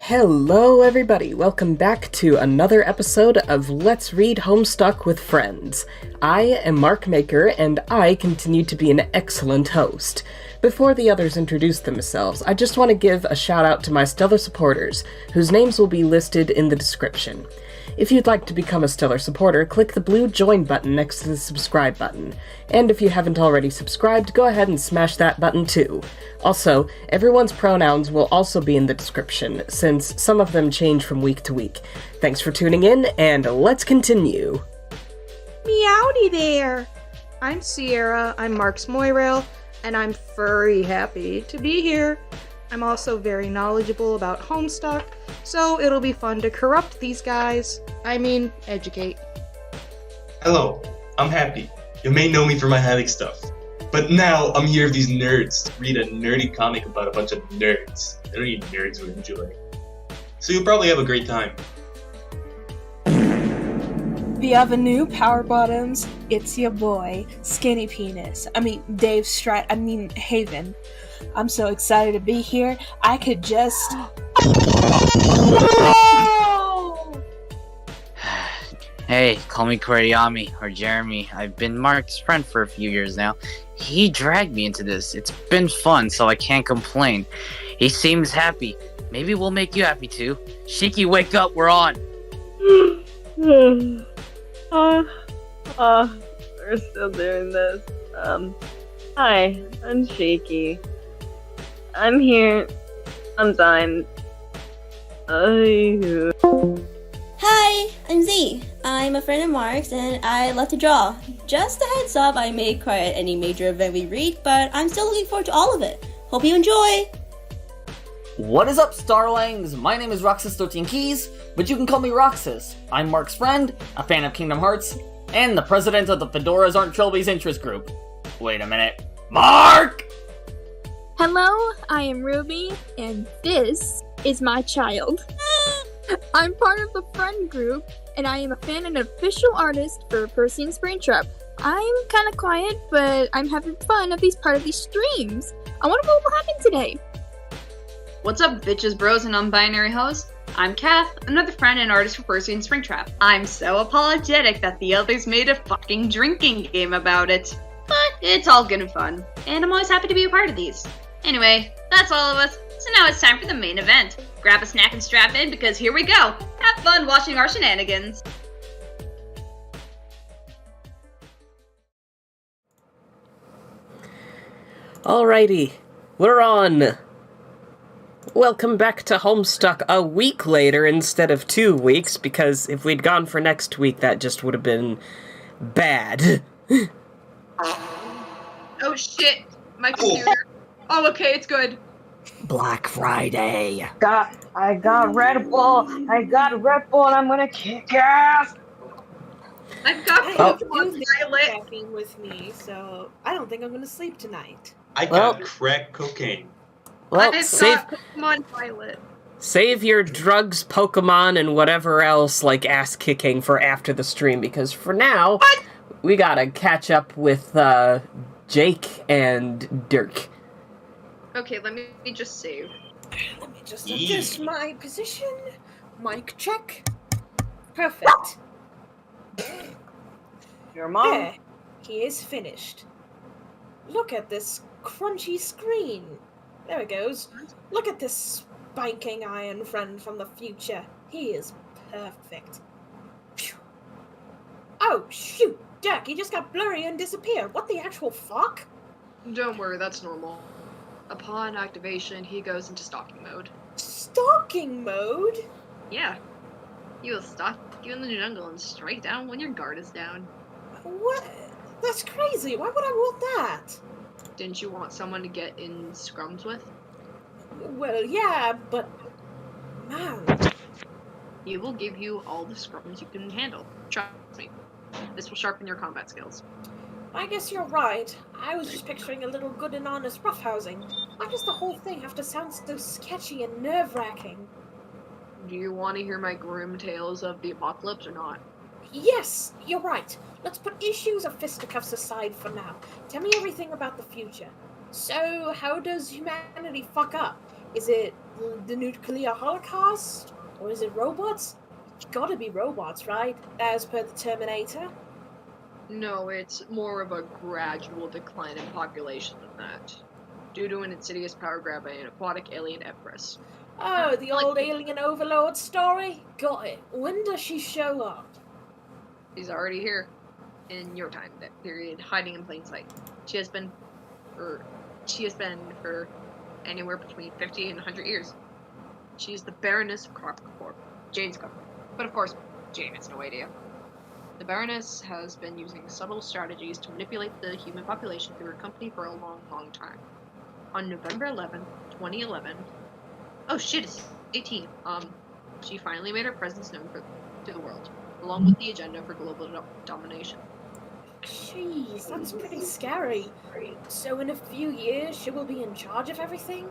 Hello everybody, welcome back to another episode of Let's Read Homestuck with Friends. I am Mark Maker, and I continue to be an excellent host. Before the others introduce themselves, I just want to give a shout out to my stellar supporters, whose names will be listed in the description. If you'd like to become a stellar supporter, click the blue join button next to the subscribe button. And if you haven't already subscribed, go ahead and smash that button too. Also, everyone's pronouns will also be in the description, since some of them change from week to week. Thanks for tuning in, and let's continue. Meowdy there! I'm Sierra, I'm Mark's Moirail, and I'm furry happy to be here. I'm also very knowledgeable about Homestuck, so it'll be fun to corrupt these guys. I mean, educate. Hello, I'm Happy. You may know me for my Havoc stuff. But now I'm here with these nerds to read a nerdy comic about a bunch of nerds. I don't need nerds who enjoy. So you'll probably have a great time. Bienvenue, Power Bottoms. It's your boy, Skinny Penis. Haven. I'm so excited to be here. I could just... Hey, call me Kurayami or Jeremy. I've been Mark's friend for a few years now. He dragged me into this. It's been fun, so I can't complain. He seems happy. Maybe we'll make you happy too. Shikki, wake up, we're on! We're still doing this. Hi, I'm Shikki. I'm here. I'm dying. Hi, I'm Zii. I'm a friend of Mark's and I love to draw. Just a heads up, I may cry at any major event we read, but I'm still looking forward to all of it. Hope you enjoy! What is up, Starlings? My name is Roxas 13 Keys, but you can call me Roxas. I'm Mark's friend, a fan of Kingdom Hearts, and the president of the Fedoras Aren't Trilby's interest group. Wait a minute. Mark! Hello, I am Ruby, and this is my child. I'm part of the friend group, and I am a fan and official artist for PERCY and SPRINGTRAP. I'm kind of quiet, but I'm having fun at these part of these streams. I wonder what will happen today. What's up, bitches, bros, and non-binary hoes? I'm Cath, another friend and artist for PERCY and SPRINGTRAP. I'm so apologetic that the others made a fucking drinking game about it. But it's all good and fun, and I'm always happy to be a part of these. Anyway, that's all of us, so now it's time for the main event. Grab a snack and strap in, because here we go! Have fun watching our shenanigans! Alrighty, we're on! Welcome back to Homestuck a week later instead of 2 weeks, because if we'd gone for next week, that just would have been bad. Oh shit, my computer. Oh, okay, it's good. Black Friday. I got Red Bull. And I'm gonna kick ass. I've got Pokemon Violet. Caffeine with me, so I don't think I'm gonna sleep tonight. I got crack cocaine. Well, I've got Pokemon Violet. save your drugs, Pokemon, and whatever else, like ass-kicking for after the stream, because for now, we gotta catch up with, Jake and Dirk. Okay, let me just save. Let me just adjust my position. Mic check. Perfect. Your mom. There. He is finished. Look at this crunchy screen. There it goes. Look at this spanking iron friend from the future. He is perfect. Phew. Oh, shoot. Dirk, he just got blurry and disappeared. What the actual fuck? Don't worry, that's normal. Upon activation, he goes into stalking mode. Stalking mode? Yeah. He will stalk you in the jungle and strike down when your guard is down. What? That's crazy. Why would I want that? Didn't you want someone to get in scrums with? Well, yeah, but... Man. He will give you all the scrums you can handle. Trust me. This will sharpen your combat skills. I guess you're right. I was just picturing a little good and honest roughhousing. Why does the whole thing have to sound so sketchy and nerve-wracking? Do you want to hear my grim tales of the apocalypse or not? Yes, you're right. Let's put issues of fisticuffs aside for now. Tell me everything about the future. So, how does humanity fuck up? Is it The nuclear holocaust? Or is it robots? It's gotta be robots, right? As per the Terminator? No, it's more of a gradual decline in population than that, due to an insidious power grab by an aquatic alien empress. Oh, the old alien overlord story? Got it. When does she show up? She's already here, in your time period, hiding in plain sight. She has been for anywhere between 50 and 100 years. She's the Baroness of Corp, Jane's company. But of course, Jane has no idea. The Baroness has been using subtle strategies to manipulate the human population through her company for a long, long time. On November 11th, 2011, oh shit, it's 18. She finally made her presence known to the world, along with the agenda for global domination. Jeez, that's pretty scary. So in a few years, she will be in charge of everything?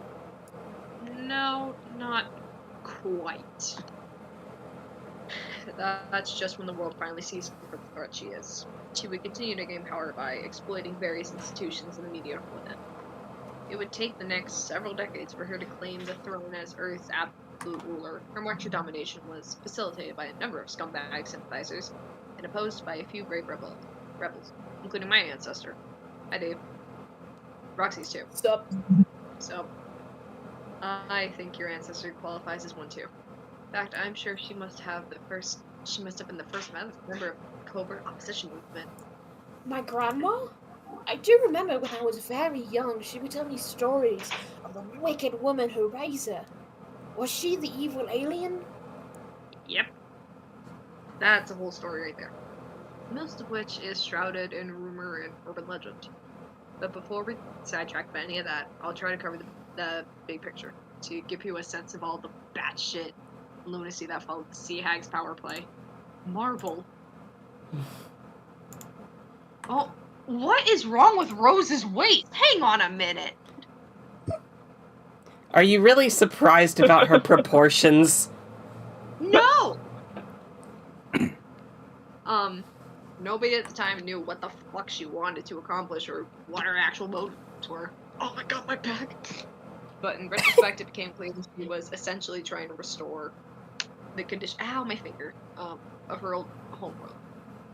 No, not quite. That's just when the world finally sees her for the threat she is. She would continue to gain power by exploiting various institutions and the media within. It would take the next several decades for her to claim the throne as Earth's absolute ruler. Her march to domination was facilitated by a number of scumbag sympathizers and opposed by a few brave rebels, including my ancestor. Hi, Dave. Roxy's too. Sup? So, I think your ancestor qualifies as one too. In fact, I'm sure she must have been the first member of the covert opposition movement. My grandma? I do remember when I was very young, she would tell me stories of the wicked woman who raised her. Was she the evil alien? Yep. That's a whole story right there. Most of which is shrouded in rumor and urban legend. But before we sidetrack by any of that, I'll try to cover the big picture to give you a sense of all the batshit lunacy that followed the Sea Hag's power play. Marvel. Oh, what is wrong with Rose's waist? Hang on a minute. Are you really surprised about her proportions? No! Nobody at the time knew what the fuck she wanted to accomplish or what her actual motives were. Oh my god, my back! But in retrospect, it became clear that she was essentially trying to restore the condition, my finger, of her old homeworld,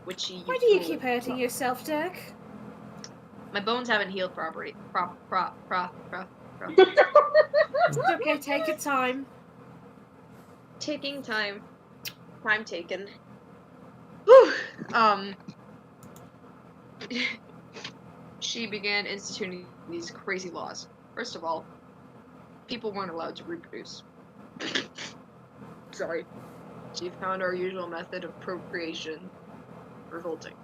which she Why do you keep hurting yourself, Dirk? My bones haven't healed properly. It's okay, take your time. Taking time. Time taken. Whew. She began instituting these crazy laws. First of all, people weren't allowed to reproduce. Sorry. She found our usual method of procreation revolting.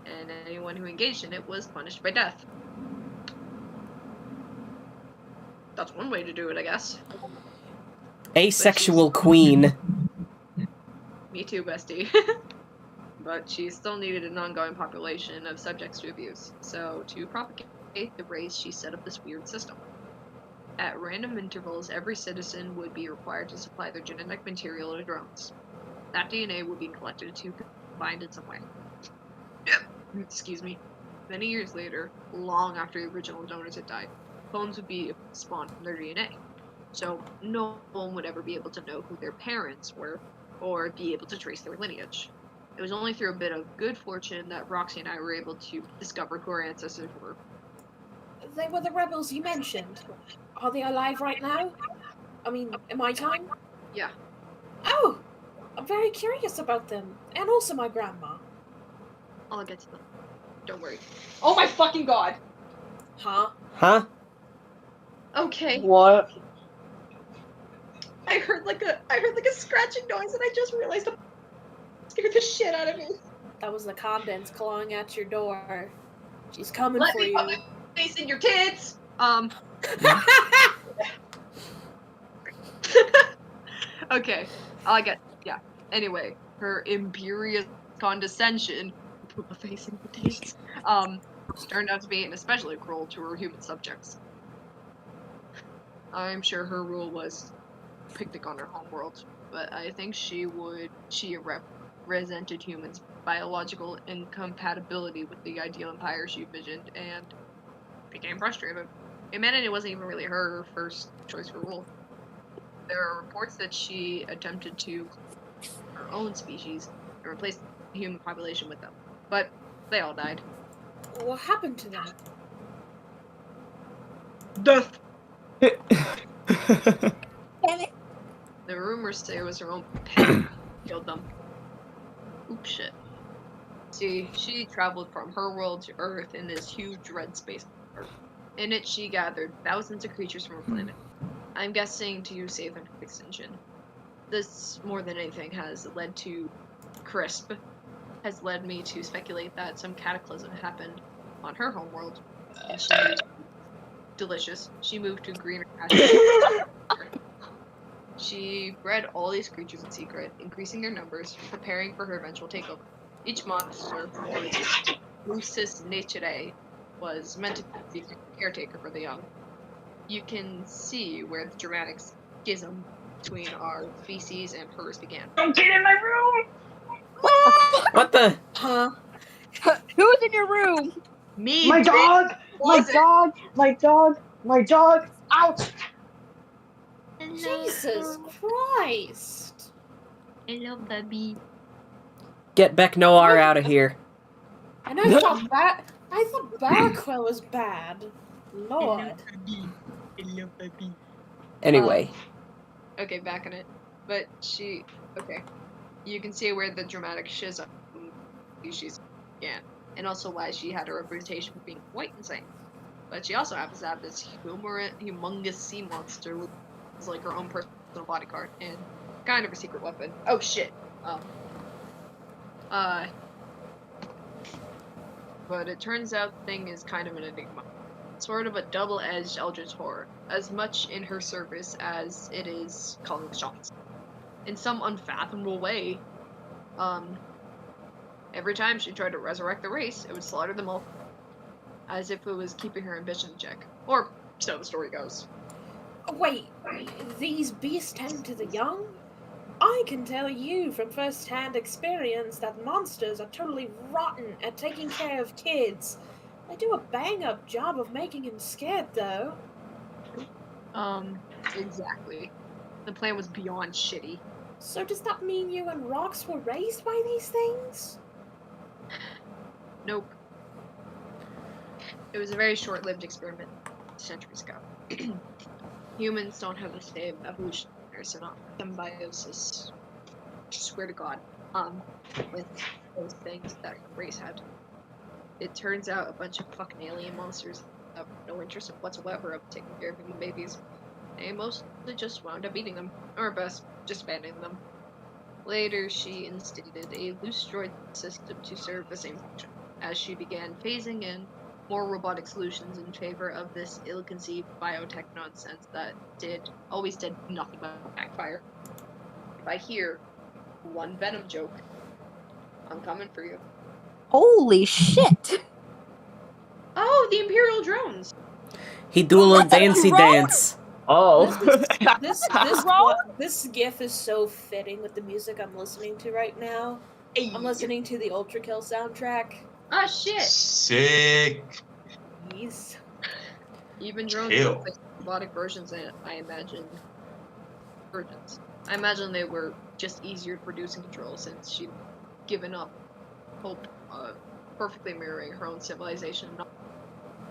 And anyone who engaged in it was punished by death. That's one way to do it, I guess. Asexual queen. Me too, bestie. But she still needed an ongoing population of subjects to abuse. So, to propagate the race, she set up this weird system. At random intervals, every citizen would be required to supply their genetic material to drones. That DNA would be collected to combined in some way. Excuse me. Many years later, long after the original donors had died, clones would be spawned from their DNA. So no one would ever be able to know who their parents were, or be able to trace their lineage. It was only through a bit of good fortune that Roxy and I were able to discover who our ancestors were. They were the rebels you mentioned. Are they alive right now? I mean, in my time? Yeah. Oh! I'm very curious about them. And also my grandma. I'll get to them. Don't worry. Oh my fucking god! Huh? Huh? Okay. What? I heard like a scratching noise and I just realized it scared the shit out of me. That was the condense clawing at your door. She's coming Let for me you. put my face in your tits! Okay. Yeah. Anyway, her imperious condescension, put my face in your tits, turned out to be especially cruel to her human subjects. I'm sure her rule was picnic on her homeworld, but I think she represented humans' biological incompatibility with the ideal empire she envisioned and became frustrated. Humanity wasn't even really her first choice for rule. There are reports that she attempted to her own species and replace the human population with them, but they all died. What happened to them? Death! Damn it. The rumors say it was her own pet who killed them. Oops, shit. See, she traveled from her world to Earth in this huge red space. In it, she gathered thousands of creatures from her planet. I'm guessing to save them from extinction. This, more than anything, has led to Crisp, has led me to speculate that some cataclysm happened on her homeworld, and she moved delicious. She moved to greener pastures. She bred all these creatures in secret, increasing their numbers, preparing for her eventual takeover. Each monster, Lucis Naturae, was meant to be a caretaker for the young. You can see where the dramatic schism between our species and hers began. Don't get in my room! What the? Huh? Who's in your room? Me, My bitch! dog! My Was it? dog! My dog! My dog! Ouch! Jesus Christ! Hello, baby. Get Beck Noir out of here. And I thought Barquel was bad. Lord. Hello, baby. Anyway. Okay, back on it. But okay. You can see where the dramatic schism species began, and also why she had a reputation for being quite insane. But she also happens to have this humongous sea monster with like her own personal bodyguard and kind of a secret weapon. Oh shit. But it turns out the thing is kind of an enigma. Sort of a double-edged eldritch horror, as much in her service as it is calling the shots. In some unfathomable way, every time she tried to resurrect the race, it would slaughter them all, as if it was keeping her ambition in check. Or so the story goes. Wait, these beasts tend to the young? I can tell you from first-hand experience that monsters are totally rotten at taking care of kids. They do a bang-up job of making him scared, though. Exactly. The plan was beyond shitty. So does that mean you and Rox were raised by these things? Nope. It was a very short-lived experiment centuries ago. Humans don't have the same evolutionary symbiosis. Swear to God. With those things that our race had. It turns out a bunch of fucking alien monsters have no interest whatsoever of taking care of human babies. They mostly just wound up eating them, or best, just abandoning them. Later, she instated a loose droid system to serve the same function, as she began phasing in more robotic solutions in favor of this ill-conceived biotech nonsense that always did nothing but backfire. If I hear one Venom joke, I'm coming for you. Holy shit! Oh, the Imperial drones! He do a dancey dance. Oh. This gif is so fitting with the music I'm listening to right now. I'm listening to the Ultra Kill soundtrack. Ah, shit! Sick. Yes. Even drones Kill. with robotic versions, I imagine. Versions. I imagine they were just easier to produce and control since she'd given up hope of perfectly mirroring her own civilization.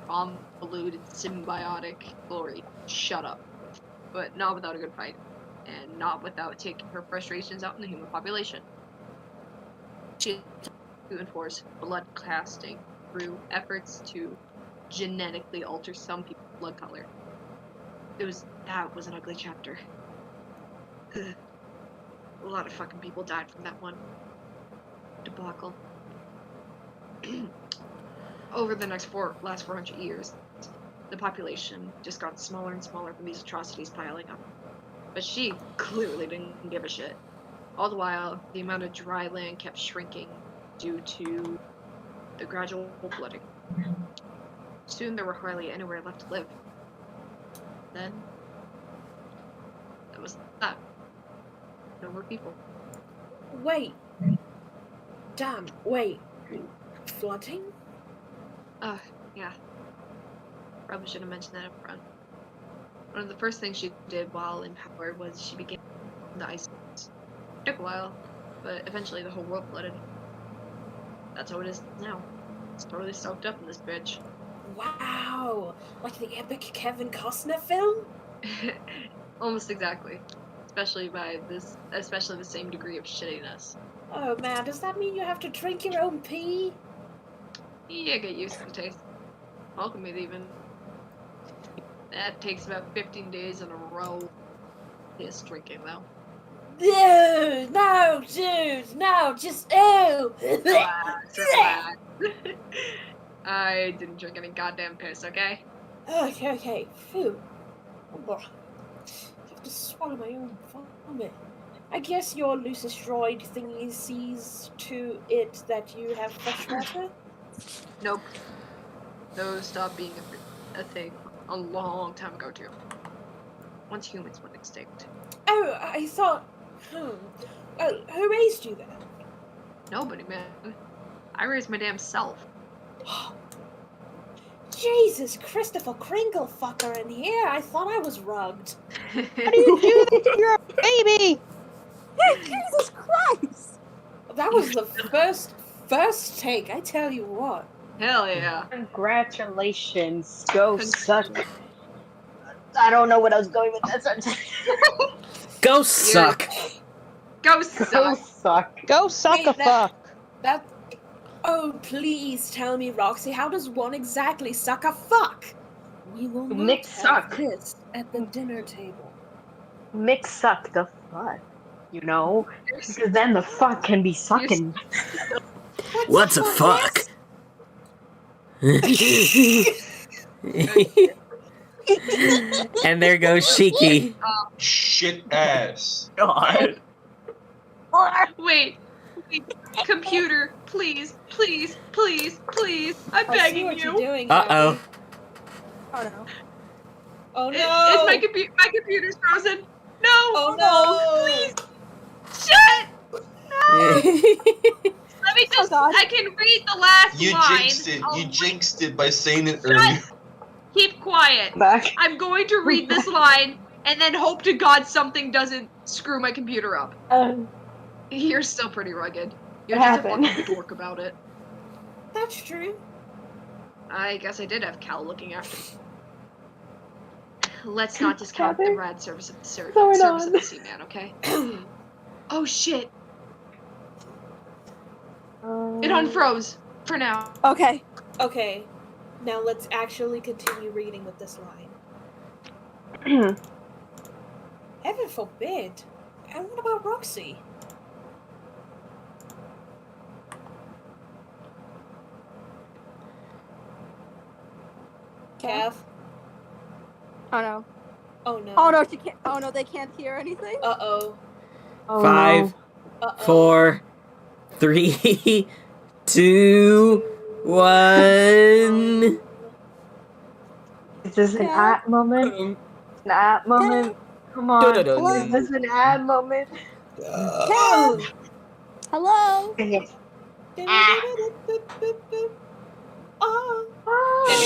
Convoluted symbiotic glory. Shut up. But not without a good fight. And not without taking her frustrations out in the human population. She to enforce blood casting through efforts to genetically alter some people's blood color. That was an ugly chapter. A lot of fucking people died from that one debacle. Over the last 400 years, the population just got smaller and smaller from these atrocities piling up. But she clearly didn't give a shit. All the while, the amount of dry land kept shrinking due to the gradual flooding. Soon there were hardly anywhere left to live. Then, that was that. No more people. Wait. Damn, wait. Flooding? Yeah. Probably should have mentioned that up front. One of the first things she did while in power was she became the Ice Lords. Took a while, but eventually the whole world flooded. That's how it is now. It's totally soaked up in this bitch. Wow! Like the epic Kevin Costner film? Almost exactly. Especially the same degree of shittiness. Oh man, does that mean you have to drink your own pee? Yeah, get used to the taste. Welcome it even. That takes about 15 days in a row. Piss drinking though. Dude, no, dude, no, just ew. Relax, relax. I didn't drink any goddamn piss, okay? Okay, phew. I have to swallow my own vomit. I guess your Lucis droid thingy sees to it that you have fresh water? Nope. Those stopped being a thing a long time ago too. Once humans went extinct. Oh, I thought... Oh, who raised you then? Nobody, man. I raised my damn self. Jesus, Christopher Kringle fucker in here. I thought I was rugged. How do you do that to your baby? Jesus Christ! That was the first take, I tell you what. Hell yeah. Congratulations. Go suck. I don't know what I was going with that sentence. Go suck. Go Go suck. suck. Go suck Hey, a fuck. That... Oh, please tell me, Roxy, how does one exactly suck a fuck? We will not Nick have suck. this at the dinner table. Mix suck the fuck. You know? Because then the fuck can be sucking. What's a fuck? And there goes Shikki. Shit ass. God. Wait. Computer, please. I'm I see begging what you. you're doing. Uh-oh. Oh no. Oh Is no! my computer's frozen? No! Oh no! Please! Shut! No! Let me just. God. I can read the last You line. jinxed it. I'll You read- jinxed it by saying it earlier. Keep quiet. Back. I'm going to read this line and then hope to God something doesn't screw my computer up. You're still pretty rugged. You're What just happened? a fucking dork about it. That's true. I guess I did have Cal looking after me. Let's not discount the rad service of the service of the sea man, okay? Oh shit! It unfroze for now. Okay. Okay, now let's actually continue reading with this line. Heaven forbid. And what about Roxy? Cath? Oh no. Oh no. Oh no, she can't. Oh no, they can't hear anything. Uh-oh. 5, Uh-oh. 4, 3, 2, 1. Is this an at moment? An at moment? Come on. Is this an ad moment? Hello.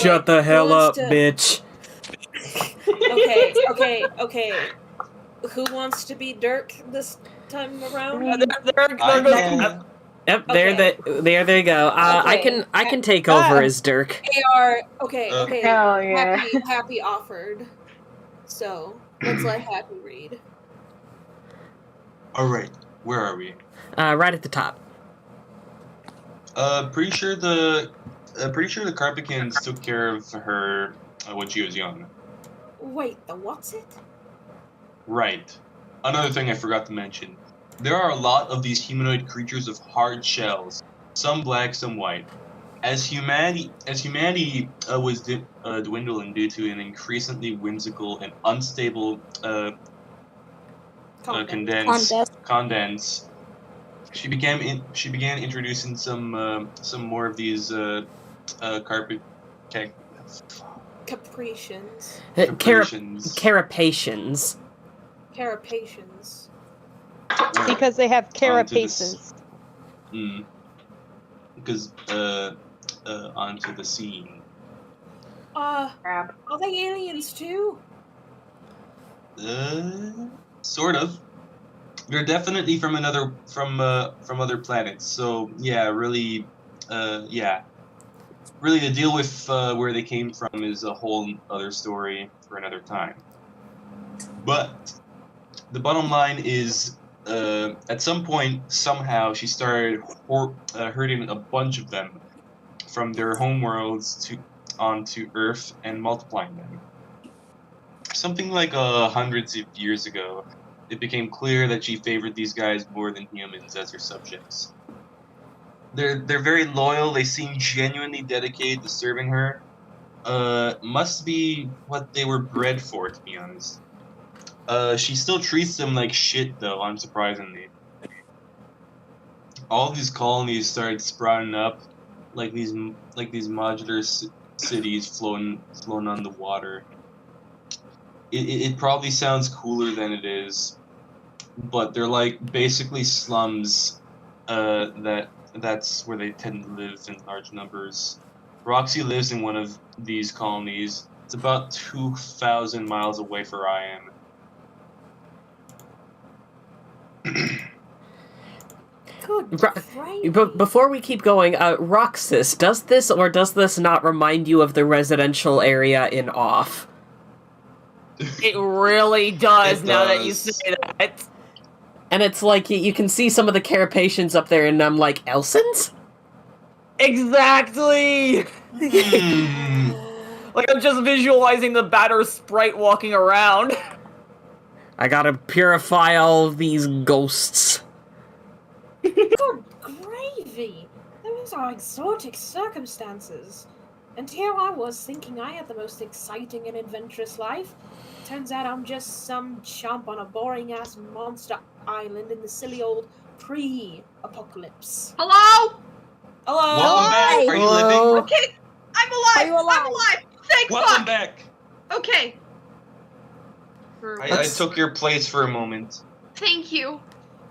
Shut the hell up, Monster. bitch. Okay. Who wants to be Dirk this time around? Yep, there they go. Okay. I can take over as Dirk. They are okay. Hell yeah. Happy offered. So let's let Happy read. Alright, where are we? Right at the top. Pretty sure the Carpicans took care of her when she was young. Wait, the what's it? Right. Another thing I forgot to mention. There are a lot of these humanoid creatures of hard shells, some black, some white. As humanity was dwindling due to an increasingly whimsical and unstable condense, she began introducing some more of these Capricians. Carapations. Because they have carapaces. Because onto the scene. Crab. Are they aliens too? Sort of. They're definitely from other planets. So yeah, really, yeah. Really, to deal with where they came from is a whole other story for another time. But the bottom line is, at some point, somehow, she started herding a bunch of them from their homeworlds onto Earth and multiplying them. Something like hundreds of years ago, it became clear that she favored these guys more than humans as her subjects. They're very loyal. They seem genuinely dedicated to serving her. Must be what they were bred for, to be honest. She still treats them like shit, though, unsurprisingly. All these colonies started sprouting up, like these modular cities floating on the water. It probably sounds cooler than it is, but they're like basically slums. That's where they tend to live in large numbers. Roxy lives in one of these colonies. It's about 2,000 miles away from where I am. But before we keep going, Roxas, does this or does this not remind you of the residential area in Off? It really does, now that you say that. And it's like, you can see some of the carapations up there, and I'm like, Elsons? Exactly! Like, I'm just visualizing the batter sprite walking around. I gotta purify all of these ghosts. Good gravy! Those are exotic circumstances. And here I was thinking I had the most exciting and adventurous life. Turns out I'm just some chump on a boring-ass monster island in the silly old pre-apocalypse. Hello? Hello? Welcome back. Are you living? Okay, I'm alive. Are you alive? I'm alive. Thank Welcome fuck. back. Okay. I took your place for a moment. Thank you.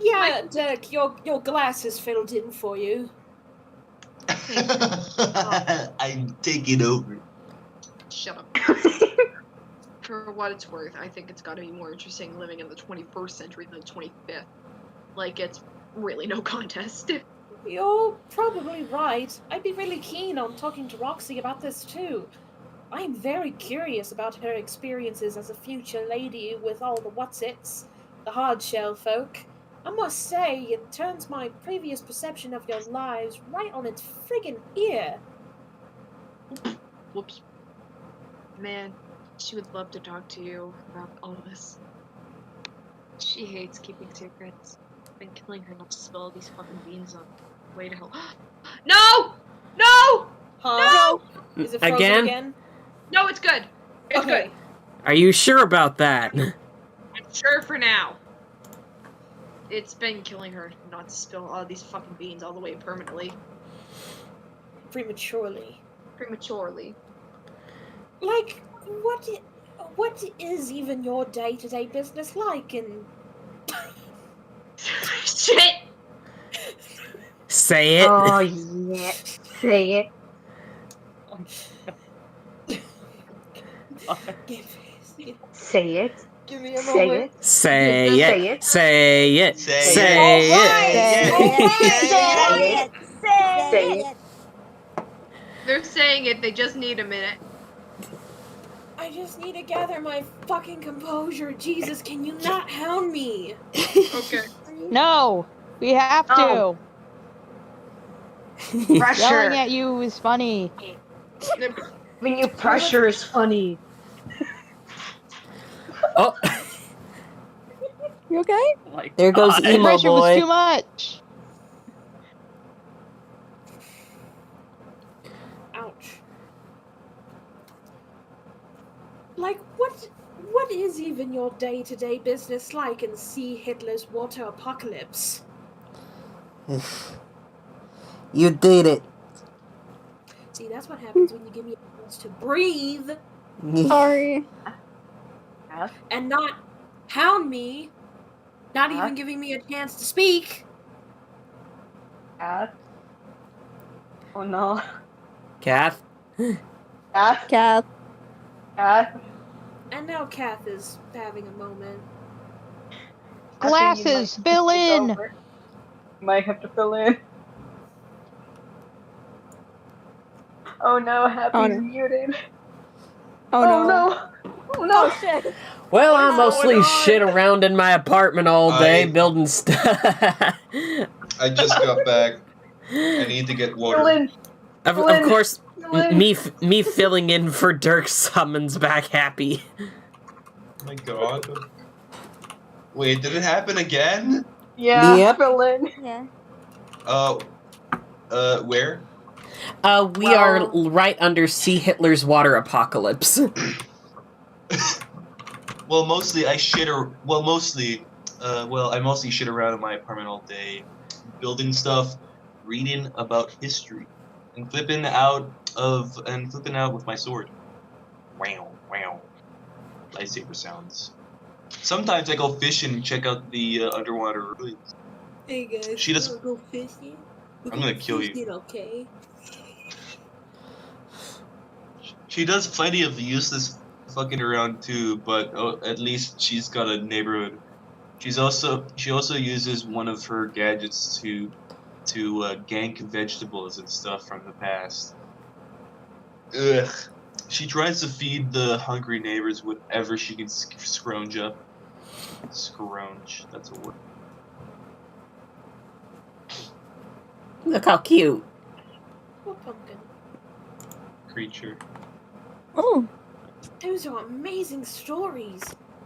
Yeah, Dirk, your glass is filled in for you. I'm taking over. Shut up. For what it's worth, I think it's got to be more interesting living in the 21st century than the 25th. Like, it's really no contest. You're probably right. I'd be really keen on talking to Roxy about this too. I'm very curious about her experiences as a future lady with all the what's-its, the hard-shell folk. I must say, it turns my previous perception of your lives right on its friggin' ear. Whoops. Man, she would love to talk to you about all this. She hates keeping secrets. I've been killing her not to spill these fucking beans on the way to hell. No! No! Huh? No! Is it frozen again? No, it's good. It's good. Are you sure about that? I'm sure for now. It's been killing her not to spill all these fucking beans all the way permanently. Prematurely. Like, what is even your day-to-day business like in... Shit! Say it. Oh, yeah. Say it. Say it. Give me a Say moment. it. Say Say it. it. Say it. Say Say it. Say it. They're saying it, they just need a minute. I just need to gather my fucking composure. Jesus, can you not hound me? Okay. No, we have to. Oh. Pressure. Yelling at you is funny. When you pressure is funny. Oh, You okay? Like, there goes God. The emo pressure was boy. too much. Ouch. Like, what is even your day-to-day business like in See Hitler's water apocalypse? You did it. See, that's what happens when you give me a chance to breathe Sorry. and not hound me, not even giving me a chance to speak. Cath? Oh no. Cath? Cath? Cath. And now Cath is having a moment. Glasses, fill in! You might have to fill in. Oh no, Happy's muted. Oh no. Oh no! Oh shit! Well, I mostly shit around in my apartment all day, building stuff. I just got back. I need to get water. Of course, me filling in for Dirk summons back Happy. Oh my god. Wait, did it happen again? Yeah, Yep. fill in. Yeah. Where? We are right under C. Hitler's water apocalypse. Well, mostly I shit I mostly shit around in my apartment all day, building stuff, reading about history, and flipping out with my sword. Wow, wow. Lightsaber sounds. Sometimes I go fishing and check out the underwater ruins. Hey guys, She does. go fishing? I'm gonna kill you. Okay. She does plenty of useless fucking around too, but at least she's got a neighborhood. She also uses one of her gadgets to gank vegetables and stuff from the past. Ugh. She tries to feed the hungry neighbors whatever she can scrounge up. Scrounge, that's a word. Look how cute. What pumpkin? Creature. Oh. Those are amazing stories.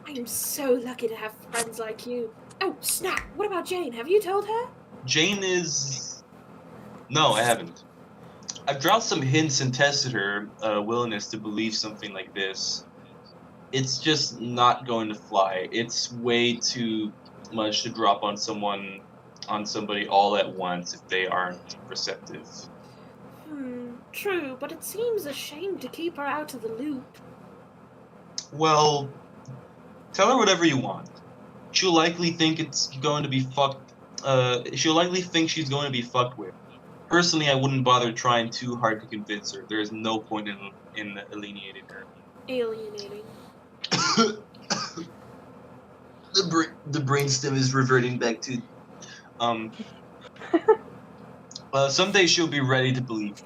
I am so lucky to have friends like you. Oh, snap! What about Jane? Have you told her? Jane is... No, I haven't. I've dropped some hints and tested her willingness to believe something like this. It's just not going to fly. It's way too much to drop on somebody all at once if they aren't receptive. True, but it seems a shame to keep her out of the loop. Well, tell her whatever you want. She'll likely think it's going to be fucked. She'll likely think she's going to be fucked with. Personally, I wouldn't bother trying too hard to convince her. There is no point in alienating her. Alienating. The brainstem is reverting back to. Someday she'll be ready to believe.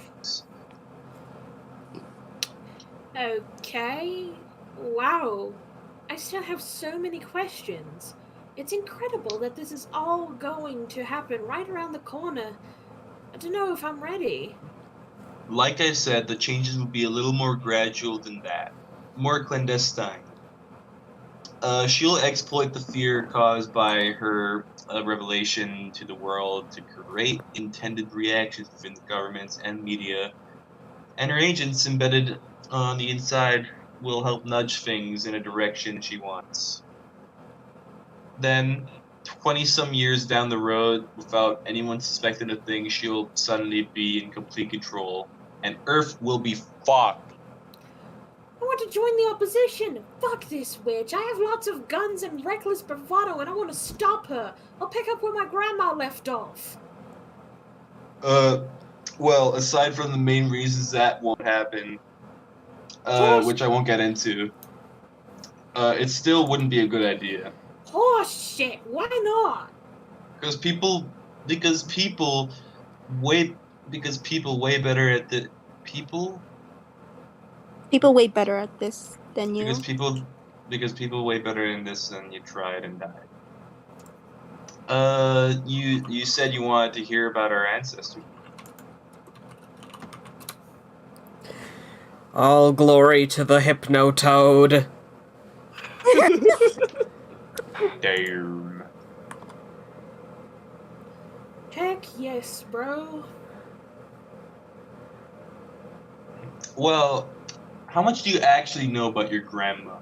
Okay. Wow. I still have so many questions. It's incredible that this is all going to happen right around the corner. I don't know if I'm ready. Like I said, the changes will be a little more gradual than that. More clandestine. She'll exploit the fear caused by her revelation to the world to create intended reactions within the governments and media. And her agents embedded on the inside will help nudge things in a direction she wants. Then, 20-some years down the road, without anyone suspecting a thing, she'll suddenly be in complete control, and Earth will be fucked. I want to join the opposition. Fuck this witch. I have lots of guns and reckless bravado, and I want to stop her. I'll pick up where my grandma left off. Well, aside from the main reasons that won't happen, which I won't get into, it still wouldn't be a good idea. Oh shit, why not? Because people way better at the people. People way better at this than you. Because people way better in this than you tried and died. You said you wanted to hear about our ancestry. All glory to the Hypnotoad. Damn. Heck yes, bro. Well, how much do you actually know about your grandma?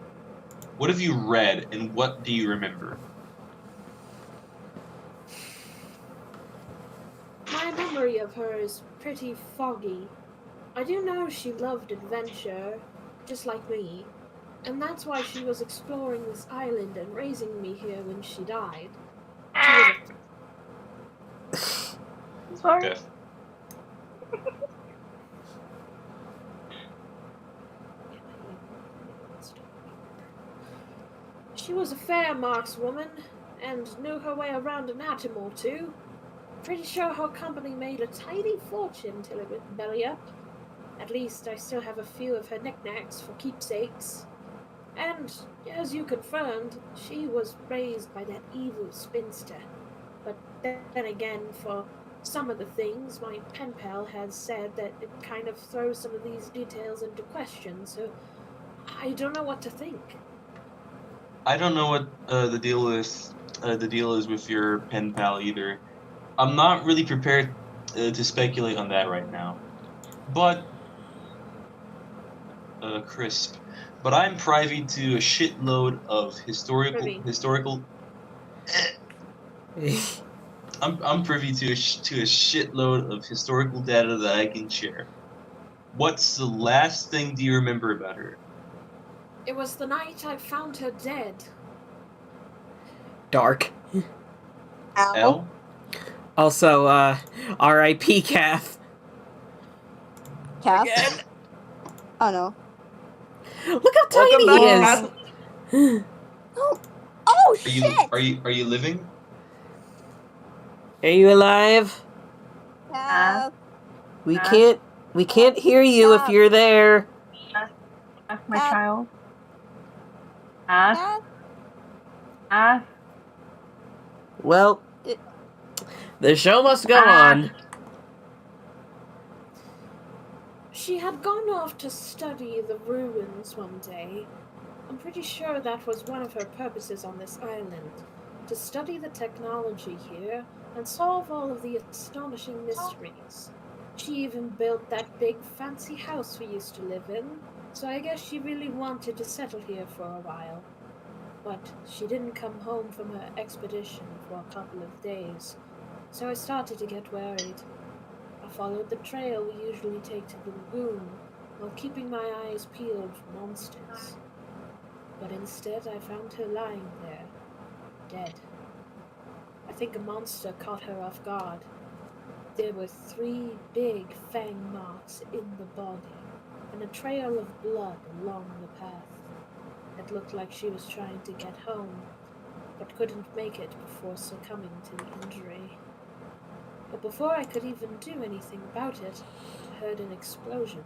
What have you read, and what do you remember? My memory of her is pretty foggy. I do know she loved adventure, just like me, and that's why she was exploring this island and raising me here when she died. Sorry. Death. She was a fair markswoman, and knew her way around an atom or two. Pretty sure her company made a tidy fortune till it went belly up. At least I still have a few of her knickknacks for keepsakes. And, as you confirmed, she was raised by that evil spinster. But then again, for some of the things, my pen pal has said that it kind of throws some of these details into question, so I don't know what to think. I don't know what the deal is. The deal is with your pen pal either. I'm not really prepared to speculate on that right now. But crisp. But I'm privy to a shitload of historical. I'm privy to a shitload of historical data that I can share. What's the last thing do you remember about her? It was the night I found her dead. Dark. L? Also, R.I.P. Cath. Cath? Oh no. Look how tiny he is! Oh shit! Are you living? Are you alive? Cath. We can't hear you if you're there. My child. Cath. Well, the show must go on. She had gone off to study the ruins one day. I'm pretty sure that was one of her purposes on this island, to study the technology here and solve all of the astonishing mysteries. She even built that big fancy house we used to live in, so I guess she really wanted to settle here for a while. But she didn't come home from her expedition for a couple of days, so I started to get worried. I followed the trail we usually take to the lagoon, while keeping my eyes peeled for monsters. But instead I found her lying there, dead. I think a monster caught her off guard. There were 3 big fang marks in the body, and a trail of blood along the path. It looked like she was trying to get home, but couldn't make it before succumbing to the injury. But before I could even do anything about it, I heard an explosion.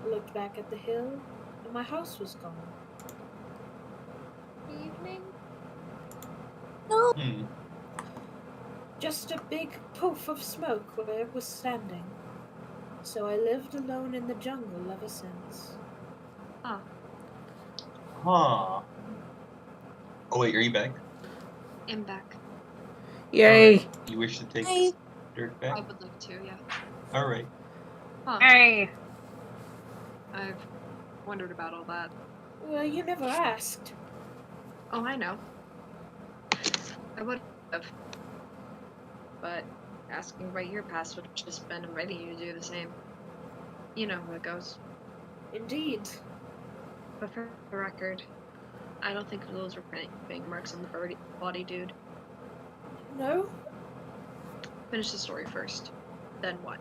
I looked back at the hill, and my house was gone. Evening? No. Just a big poof of smoke where it was standing. So I lived alone in the jungle ever since. Huh. Oh wait, are you back? I'm back. Yay! You wish to take Dirk back? I would like to, yeah. Alright. Huh. Hey! I've wondered about all that. Well, you never asked. Oh, I know. I would have. But asking about your past would have just been inviting you to do the same. You know how it goes. Indeed. But for the record, I don't think those were bang marks on the body, dude. No? Finish the story first. Then what?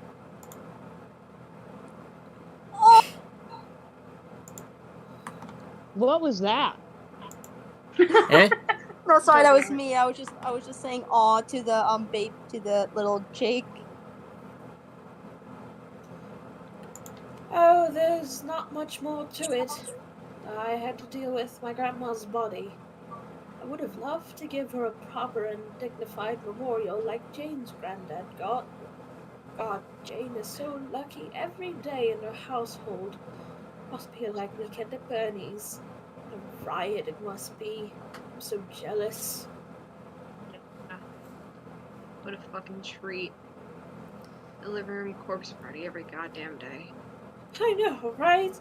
What was that? Eh? No, sorry, that was me. I was just saying aw to the babe, to the little Jake. Oh, there's not much more to it. I had to deal with my grandma's body. I would have loved to give her a proper and dignified memorial like Jane's granddad got. God, Jane is so lucky every day in her household. Must be like weekend at Bernie's. A riot it must be. I'm so jealous. What a fucking treat. A living room corpse party every goddamn day. I know, right?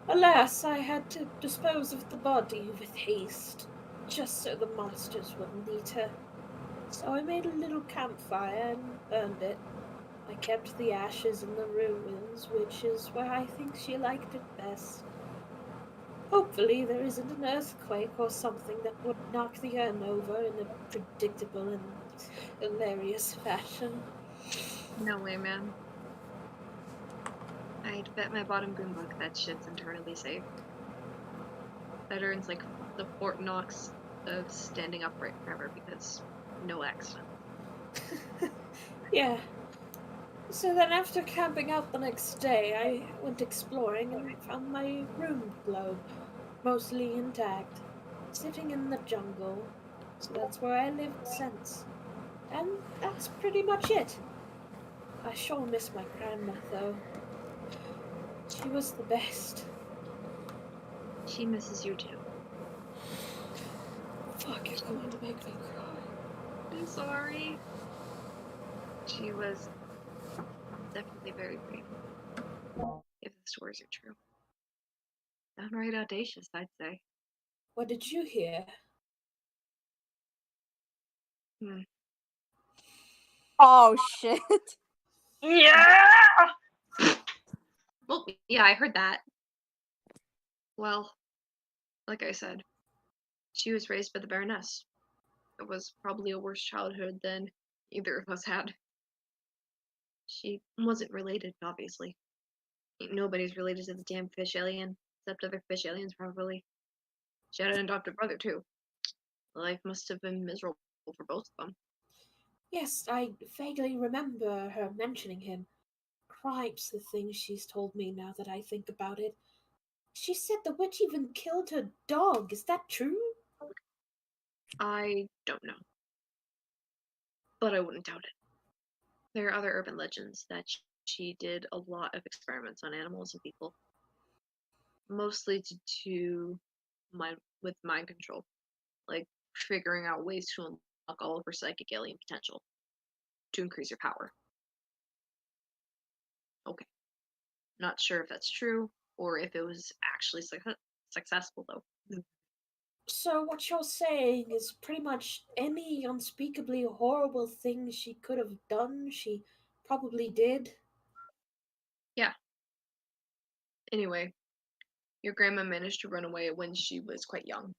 Alas, I had to dispose of the body with haste, just so the monsters wouldn't eat her. So I made a little campfire and burned it. I kept the ashes in the ruins, which is where I think she liked it best. Hopefully there isn't an earthquake or something that would knock the urn over in a predictable and hilarious fashion. No way, man. I'd bet my bottom goon book that shit's internally safe. That urn's like the Fort Knox of standing upright forever because no accident. Yeah. So then after camping out the next day, I went exploring and found my room globe, mostly intact, sitting in the jungle. So that's where I lived since. And that's pretty much it. I sure miss my grandma, though. She was the best. She misses you too. Fuck, you're going to make me cry. I'm sorry. She was definitely very brave. If the stories are true. Downright audacious, I'd say. What did you hear? Oh shit. Yeah! Well, yeah, I heard that. Well, like I said, she was raised by the baroness. It was probably a worse childhood than either of us had. She wasn't related, obviously. Nobody's related to the damn fish alien, except other fish aliens, probably. She had an adopted brother, too. Life must have been miserable for both of them. Yes, I vaguely remember her mentioning him. Cripes, the things she's told me now that I think about it. She said the witch even killed her dog. Is that true? I don't know. But I wouldn't doubt it. There are other urban legends that she did a lot of experiments on animals and people. Mostly to do with mind control. Like figuring out ways to unlock all of her psychic alien potential. To increase her power. Okay. Not sure if that's true, or if it was actually successful, though. So what you're saying is pretty much any unspeakably horrible thing she could have done, she probably did? Yeah. Anyway, your grandma managed to run away when she was quite young.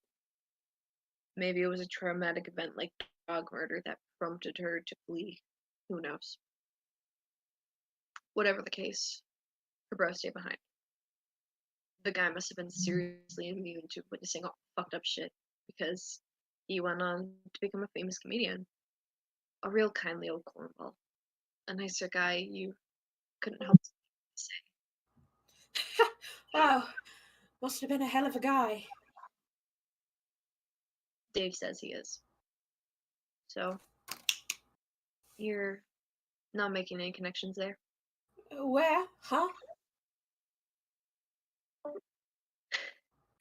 Maybe it was a traumatic event like dog murder that prompted her to flee. Who knows? Whatever the case, her bro stayed behind. The guy must have been seriously immune to witnessing all fucked up shit, because he went on to become a famous comedian. A real kindly old cornball. A nicer guy you couldn't help say. Wow, must have been a hell of a guy. Dave says he is. So, you're not making any connections there? Where? Huh?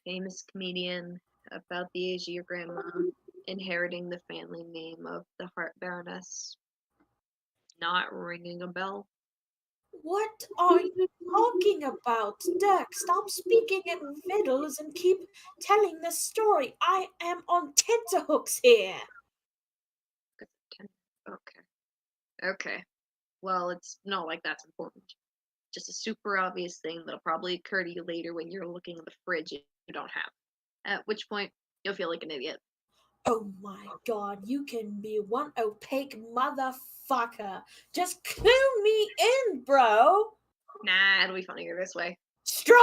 Famous comedian, about the age of your grandma, inheriting the family name of the Heart Baroness. Not ringing a bell? What are you talking about? Dirk, stop speaking in riddles and keep telling the story. I am on tenterhooks here. Okay. Well, it's not like that's important. Just a super obvious thing that'll probably occur to you later when you're looking in the fridge and you don't have. At which point, you'll feel like an idiot. Oh my god, you can be one opaque motherfucker. Just clue me in, bro. Nah, it'll be funnier this way. Strider!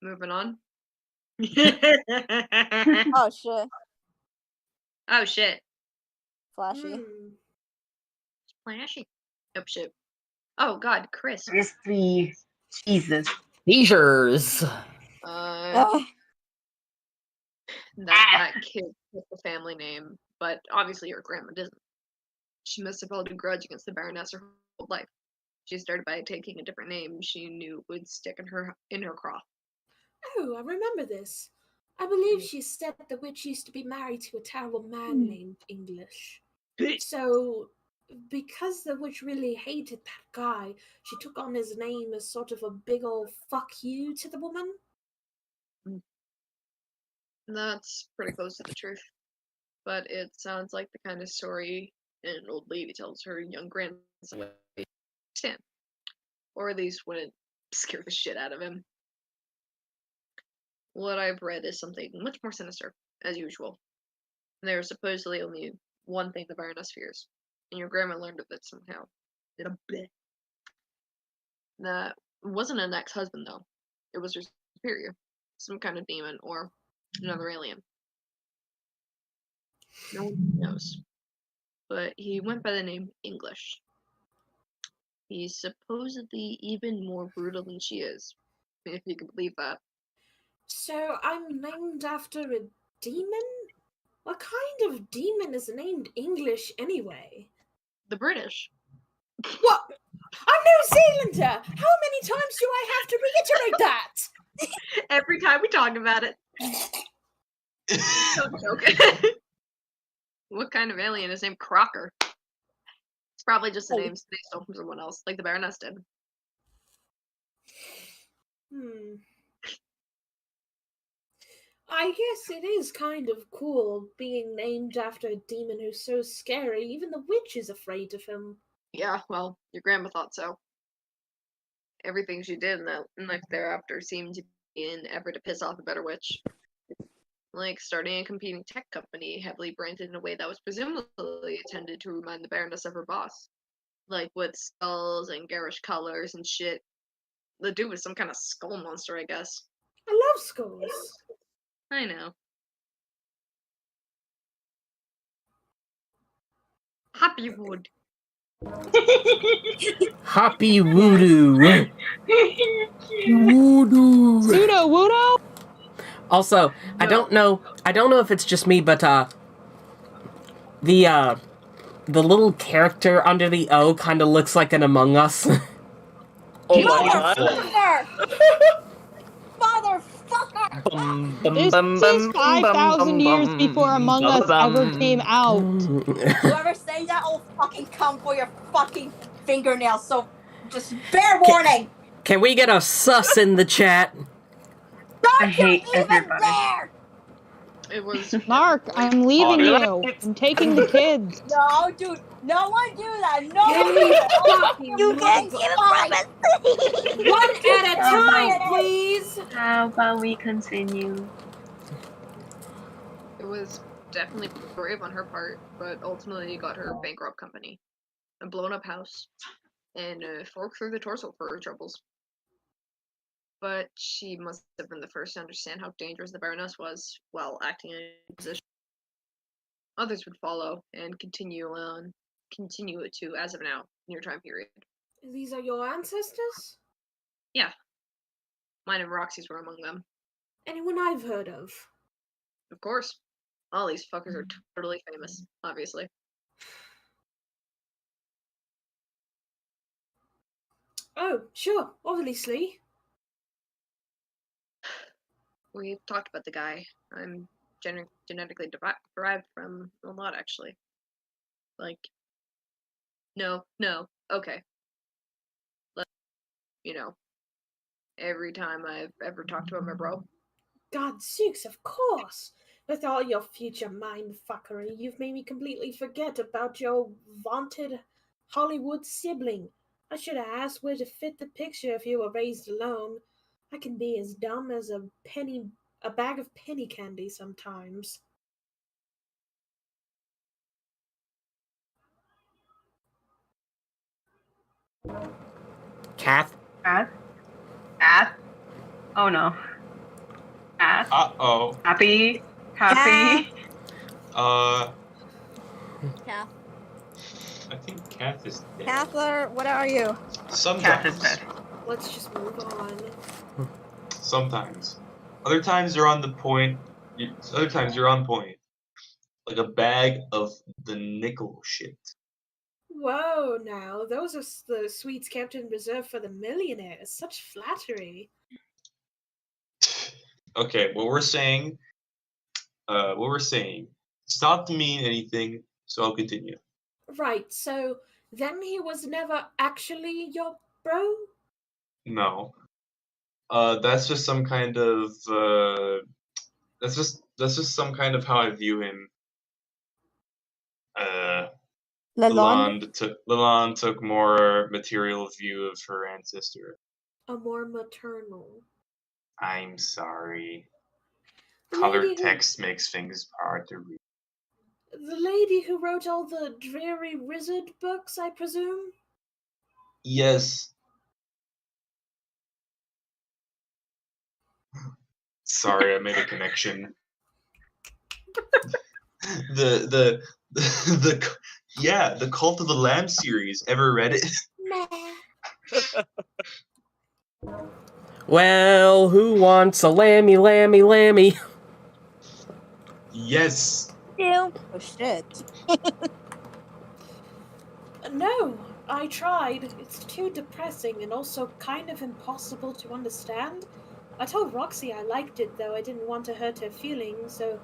Moving on. Oh shit. Oh shit. Flashy. Flashy. Oh shit. Oh god, Chris. Crispy. Jesus. Seizures. That kid with the family name, but obviously your grandma doesn't. She must have held a grudge against the Baroness her whole life. She started by taking a different name she knew would stick in her craw. Oh, I remember this. I believe she said the witch used to be married to a terrible man named English. So, because the witch really hated that guy, she took on his name as sort of a big old fuck you to the woman. That's pretty close to the truth. But it sounds like the kind of story an old lady tells her young grandson. Or at least wouldn't scare the shit out of him. What I've read is something much more sinister, as usual. There's supposedly only one thing the Baroness fears, and your grandma learned of it somehow. In a bit. That wasn't an ex-husband, though. It was her superior. some kind of demon or another alien. No one knows. But he went by the name English. He's supposedly even more brutal than she is, if you can believe that. So I'm named after a demon? What kind of demon is named English anyway? The British. What? I'm New Zealander! How many times do I have to reiterate that? Every time we talk about it. Don't joke. What kind of alien is named Crocker? It's probably just a name they stole from someone else, like the Baroness did. I guess it is kind of cool being named after a demon who's so scary, even the witch is afraid of him. Yeah, well, your grandma thought so. Everything she did in that life thereafter seemed to be an effort to piss off a better witch. Like starting a competing tech company heavily branded in a way that was presumably intended to remind the Baroness of her boss. Like with skulls and garish colors and shit. The dude was some kind of skull monster, I guess. I love skulls. I know. Happy Wood. Happy voodoo. Voodoo. Pseudo Wudo? Also, I don't know if it's just me, but the little character under the O kind of looks like an Among Us. Motherfucker! Motherfucker! This is 5,000 years before Among Us ever came out. Whoever saying that will fucking come for your fucking fingernails, so just bear warning! Can we get a sus in the chat? I hate everybody. There! It was Mark, I'm leaving you. I'm taking the kids. No, dude, no one do that. No Give one me do that. fucking You can't give a promise. One at a time, please. How about we continue? It was definitely brave on her part, but ultimately got her bankrupt company, a blown up house, and a fork through the torso for her troubles. But she must have been the first to understand how dangerous the Baroness was while acting in a position. Others would follow and continue it to, as of now, in your time period. These are your ancestors? Yeah. Mine and Roxy's were among them. Anyone I've heard of? Of course. All these fuckers are totally famous, obviously. Oh, sure, obviously. We've talked about the guy. I'm genetically derived from a lot, actually. Like, no, okay. Every time I've ever talked about my bro. Godzooks, of course. With all your future mindfuckery, you've made me completely forget about your vaunted Hollywood sibling. I should have asked where to fit the picture if you were raised alone. I can be as dumb as a bag of penny candy sometimes. Cath? Cath? Oh no. Cath? Uh-oh. Happy? Cath? Cath. I think Cath is dead. Kathler, what are you? Cath is Sometimes. dead. Let's just move on. Sometimes. Other times you're on the point. Other times you're on point. Like a bag of the nickel shit. Whoa, now, those are the sweets kept in reserve for the millionaires. Such flattery. Okay, what we're saying, it's not to mean anything, so I'll continue. Right, so then he was never actually your bro? No. That's just some kind of, that's just some kind of how I view him. Lalonde took more material view of her ancestor. A more maternal. I'm sorry. The Colored lady who- text makes things hard to read. The lady who wrote all the dreary wizard books, I presume? Yes. Sorry, I made a connection. the Cult of the Lamb series. Ever read it? Well, who wants a lammy, lammy, lammy? Yes. Ew. Oh shit. No, I tried. It's too depressing and also kind of impossible to understand. I told Roxy I liked it, though I didn't want to hurt her feelings, so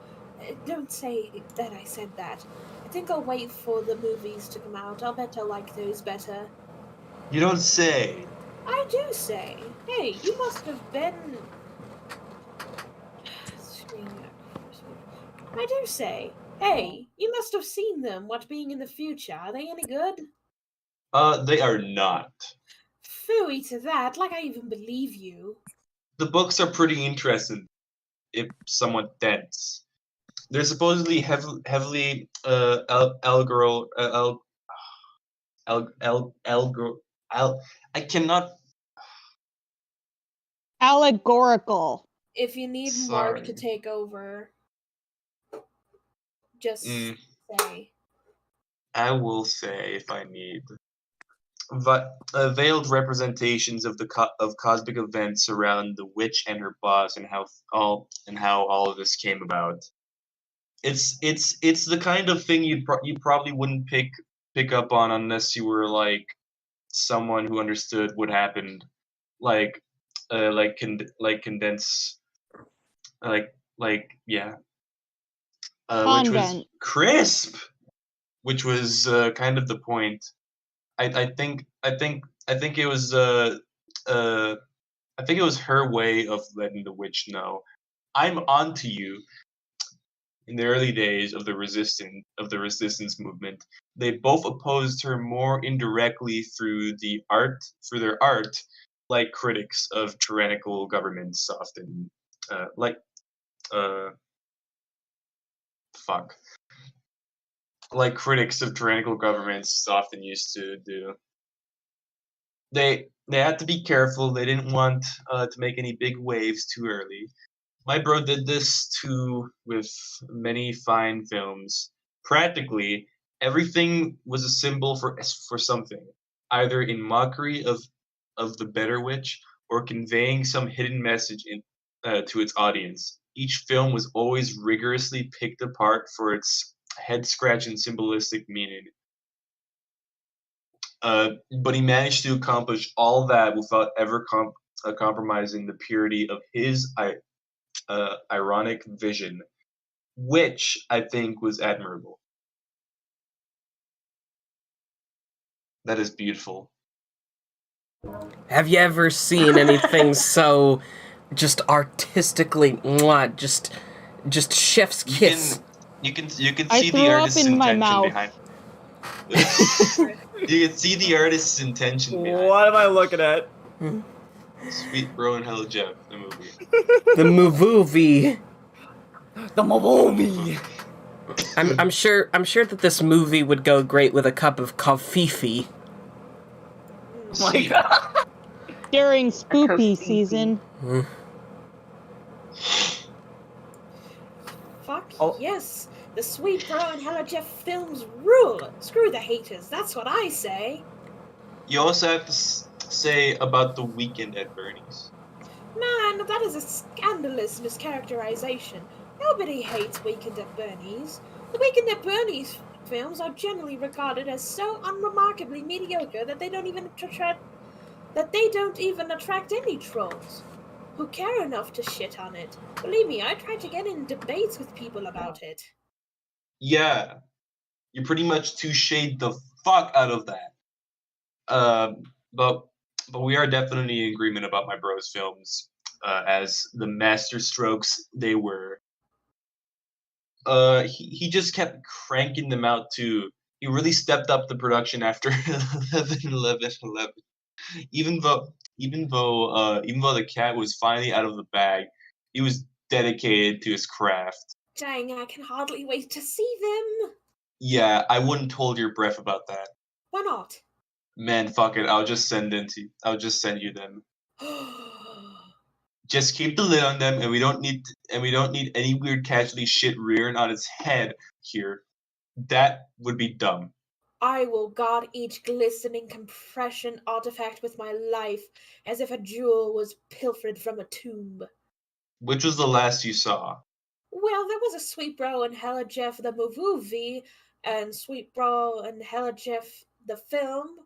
don't say that I said that. I think I'll wait for the movies to come out. I'll bet I'll like those better. You don't say. I do say. Hey, you must have been... I do say. Hey, you must have seen them. What being in the future? Are they any good? They are not. Phooey to that, like I even believe you. The books are pretty interesting, if somewhat dense. They're supposedly heavily I cannot. Allegorical. If you need Mark to take over, just say. I will say if I need. Veiled representations of of cosmic events around the witch and her boss, and how all of this came about. It's the kind of thing you probably wouldn't pick up on unless you were like someone who understood what happened, like condense, yeah, which was crisp, which was kind of the point. I think it was I think it was her way of letting the witch know, I'm onto you. In the early days of the resistance movement, they both opposed her more indirectly through their art, like critics of tyrannical governments often like critics of tyrannical governments often used to do. They had to be careful. They didn't want to make any big waves too early. My bro did this too with many fine films. Practically everything was a symbol for something, either in mockery of the better witch or conveying some hidden message to its audience. Each film was always rigorously picked apart for its head-scratching symbolistic meaning. But he managed to accomplish all that without ever compromising the purity of his ironic vision, which I think was admirable. That is beautiful. Have you ever seen anything so just artistically just chef's kiss? You can see I the artist's in my intention mouth. behind. You can see the artist's intention behind. What am I looking at? Sweet Bro and Hello Jeff, the movie. The movie. The movie. I'm sure that this movie would go great with a cup of coffee. Oh my god. During spoopy season. Fuck yes! The Sweet Bro and Hello Jeff films rule! Screw the haters, that's what I say! You also have to say about The Weekend at Bernie's. Man, that is a scandalous mischaracterization. Nobody hates Weekend at Bernie's. The Weekend at Bernie's films are generally regarded as so unremarkably mediocre that they don't even attract any trolls who care enough to shit on it. Believe me, I tried to get in debates with people about it. Yeah, you pretty much two-shade the fuck out of that. But we are definitely in agreement about my bro's films as the masterstrokes they were. He just kept cranking them out too. He really stepped up the production after 11/11/11. Even though the cat was finally out of the bag, he was dedicated to his craft. Dang, I can hardly wait to see them. Yeah, I wouldn't hold your breath about that. Why not? Man, fuck it. I'll just send you them. Just keep the lid on them, and we don't need any weird casualty shit rearing on its head here. That would be dumb. I will guard each glistening compression artifact with my life, as if a jewel was pilfered from a tomb. Which was the last you saw? Well, there was a Sweet Bro and Hella Jeff the movie, and Sweet Bro and Hella Jeff the film.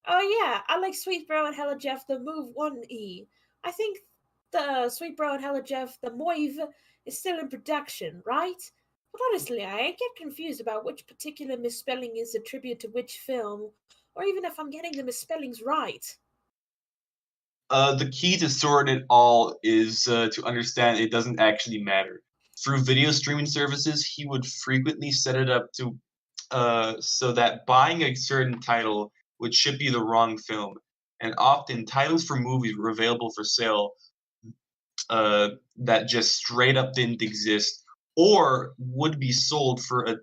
Oh yeah, I like Sweet Bro and Hella Jeff the move 1E. I think the Sweet Bro and Hella Jeff the Moive is still in production, right? But honestly, I get confused about which particular misspelling is attributed to which film, or even if I'm getting the misspellings right. The key to sort it all is to understand it doesn't actually matter. Through video streaming services, he would frequently set it up to so that buying a certain title would ship you the wrong film, and often titles for movies were available for sale that just straight up didn't exist, or would be sold for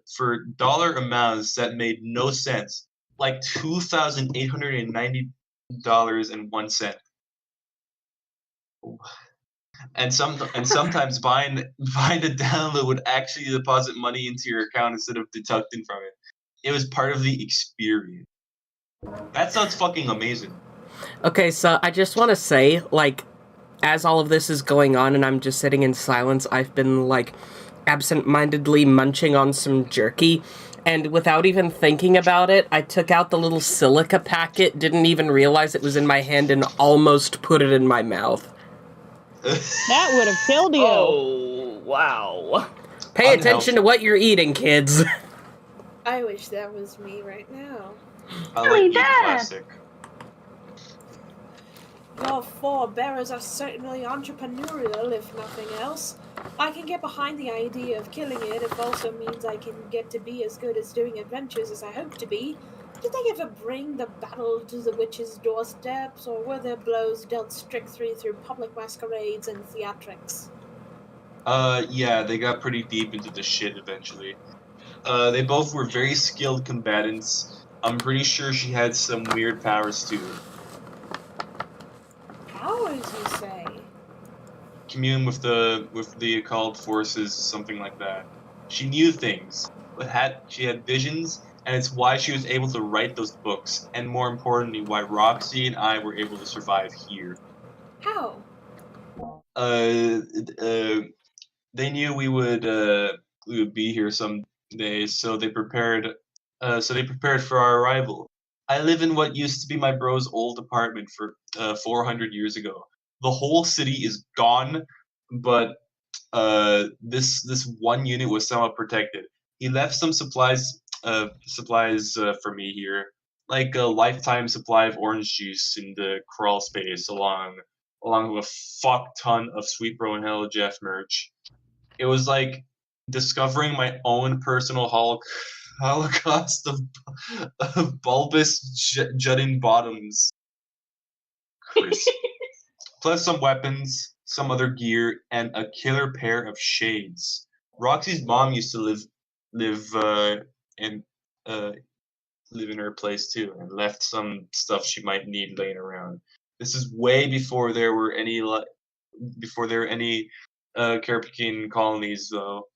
dollar amounts that made no sense, like $2,890.01. And sometimes buying the download would actually deposit money into your account instead of deducting from it. It was part of the experience. That sounds fucking amazing. Okay, so I just want to say, like, as all of this is going on and I'm just sitting in silence, I've been, like, absent-mindedly munching on some jerky, and without even thinking about it, I took out the little silica packet, didn't even realize it was in my hand, and almost put it in my mouth. That would have killed you. Oh, wow. Pay attention to what you're eating, kids. I wish that was me right now. I like eating plastic. Your forebearers are certainly entrepreneurial, if nothing else. I can get behind the idea of killing it if also means I can get to be as good as doing adventures as I hope to be. Did they ever bring the battle to the witches' doorsteps, or were their blows dealt strictly through public masquerades and theatrics? Yeah, they got pretty deep into the shit eventually. They both were very skilled combatants. I'm pretty sure she had some weird powers too. Powers, you say? Commune with the occult forces, something like that. She knew things, but she had visions, and it's why she was able to write those books, and more importantly, why Roxy and I were able to survive here. How? They knew we would be here someday, so they prepared for our arrival. I live in what used to be my bro's old apartment for 400 years ago. The whole city is gone, but this one unit was somewhat protected. He left some supplies for me here, like a lifetime supply of orange juice in the crawl space, along with a fuck ton of Sweet Bro and Hello Jeff merch. It was like discovering my own personal holocaust of bulbous jutting bottoms. Chris. Plus some weapons, some other gear, and a killer pair of shades. Roxy's mom used to live in her place too, and left some stuff she might need laying around. This is way before there were any Carapacine colonies, though.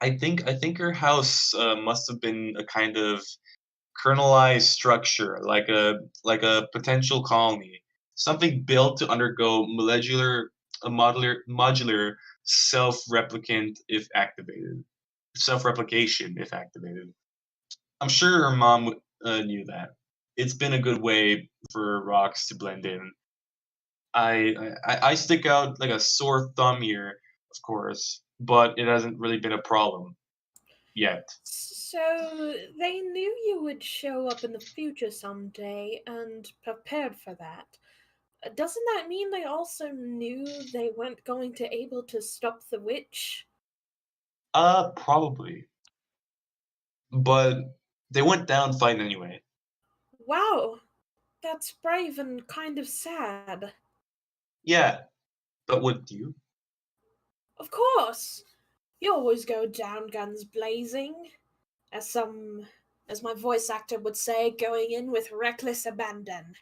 I think her house must have been a kind of kernelized structure, like a potential colony, something built to undergo modular self-replication if activated. I'm sure her mom knew that. It's been a good way for Rox to blend in. I stick out like a sore thumb here, of course, but it hasn't really been a problem yet. So they knew you would show up in the future someday and prepared for that. Doesn't that mean they also knew they weren't going to able to stop the witch? Probably. But they went down fighting anyway. Wow, that's brave and kind of sad. Yeah, but would you? Of course! You always go down guns blazing. As my voice actor would say, going in with reckless abandon.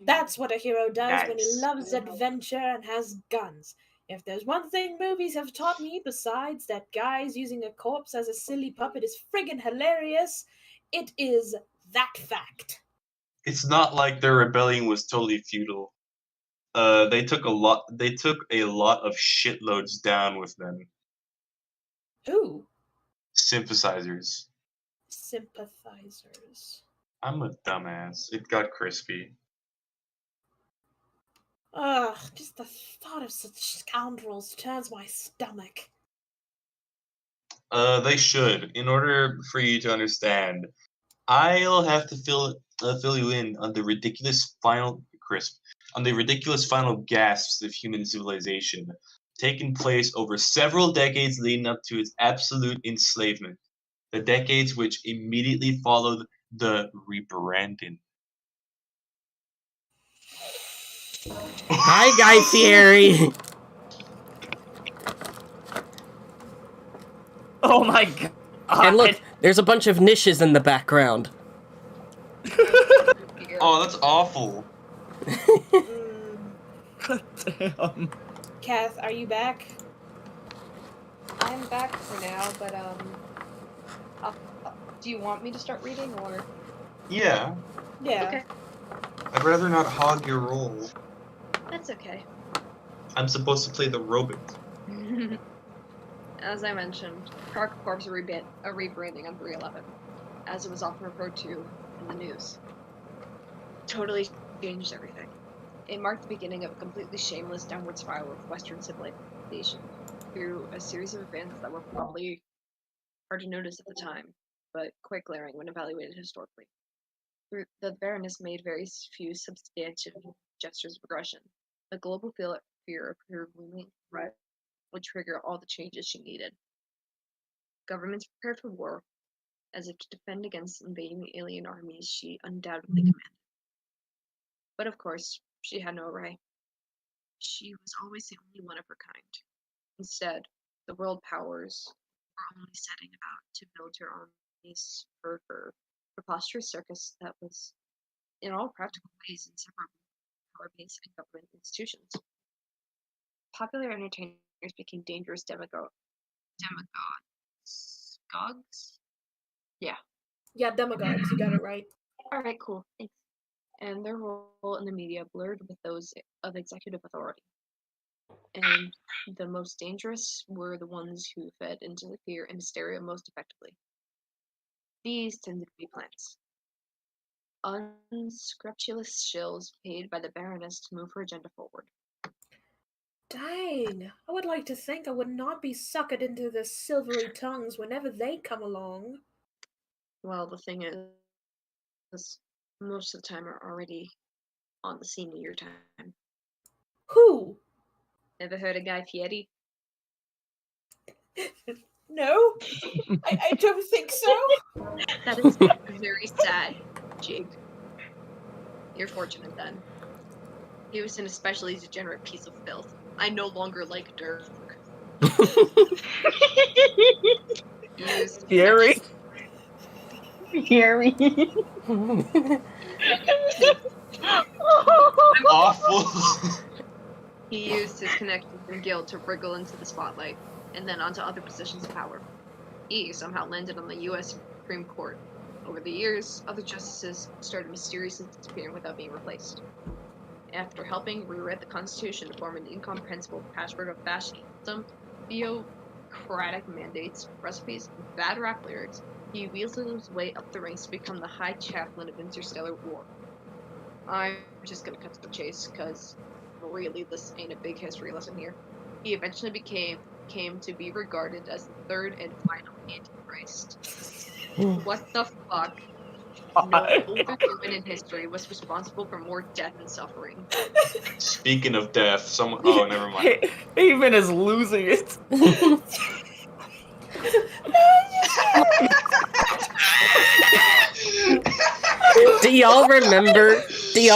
That's what a hero does when he Nice. loves adventure and has guns. If there's one thing movies have taught me besides that guys using a corpse as a silly puppet is friggin' hilarious, it is that fact. It's not like their rebellion was totally futile. They took a lot of shitloads down with them. Who? Sympathizers. Sympathizers. I'm a dumbass. It got crispy. Ugh, just the thought of such scoundrels turns my stomach. They should. In order for you to understand, I'll have to fill you in on the ridiculous final gasps of human civilization, taking place over several decades leading up to its absolute enslavement. The decades which immediately followed the rebranding. Hi, Guy Fieri. Oh my god. And look, there's a bunch of niches in the background. Oh, that's awful. Damn. Cath, are you back? I'm back for now, but do you want me to start reading or? Yeah. Yeah. Okay, I'd rather not hog your role. that's okay. I'm supposed to play the robot. As I mentioned, Park Corps a rebranding on 3/11, as it was often referred to in the news. Totally changed everything. It marked the beginning of a completely shameless downward spiral of Western civilization through a series of events that were probably hard to notice at the time, but quite glaring when evaluated historically. The baroness made very few substantive gestures of aggression. A global fear of her looming threat would trigger all the changes she needed. Governments prepared for war, as if to defend against invading alien armies she undoubtedly commanded. But of course, she had no array. She was always the only one of her kind. Instead, the world powers were only setting about to build her armies for her preposterous circus that was, in all practical ways, inseparable from power-based and government institutions. Popular entertainers became dangerous demagogues? Yeah. Yeah, demagogues, you got it right. Alright, cool. Thanks. And their role in the media blurred with those of executive authority. And the most dangerous were the ones who fed into the fear and hysteria most effectively. These tended to be plants. Unscrupulous shills paid by the baroness to move her agenda forward. Dang, I would like to think I would not be suckered into the silvery tongues whenever they come along. Well, the thing is, most of the time are already on the scene in your time. Who? Ever heard of Guy Fieri? No, I don't think so. That is very sad, Jake. You're fortunate then. He was an especially degenerate piece of filth. I no longer like Dirk. Fieri? Fieri. Awful. He used his connections and guild to wriggle into the spotlight, and then onto other positions of power. He somehow landed on the U.S. Supreme Court. Over the years, other justices started mysteriously disappearing without being replaced. After helping rewrite the Constitution to form an incomprehensible patchwork of fascism, theocratic mandates, recipes, and bad rap lyrics, he wielded his way up the ranks to become the High Chaplain of Interstellar War. I'm just gonna cut to the chase, because really this ain't a big history lesson here. He eventually came to be regarded as the third and final Antichrist. What the fuck? No older human in history was responsible for more death and suffering. Speaking of death, oh, never mind. Haven is losing it. Do y'all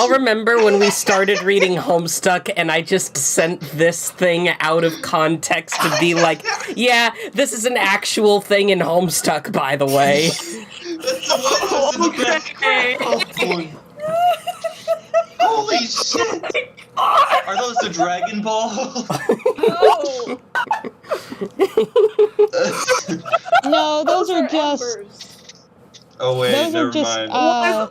remember when we started reading Homestuck and I just sent this thing out of context to be like, yeah, this is an actual thing in Homestuck, by the way. Holy shit! Are those the Dragon Balls? No, those are just. Embers. Oh wait, Those never are just mind.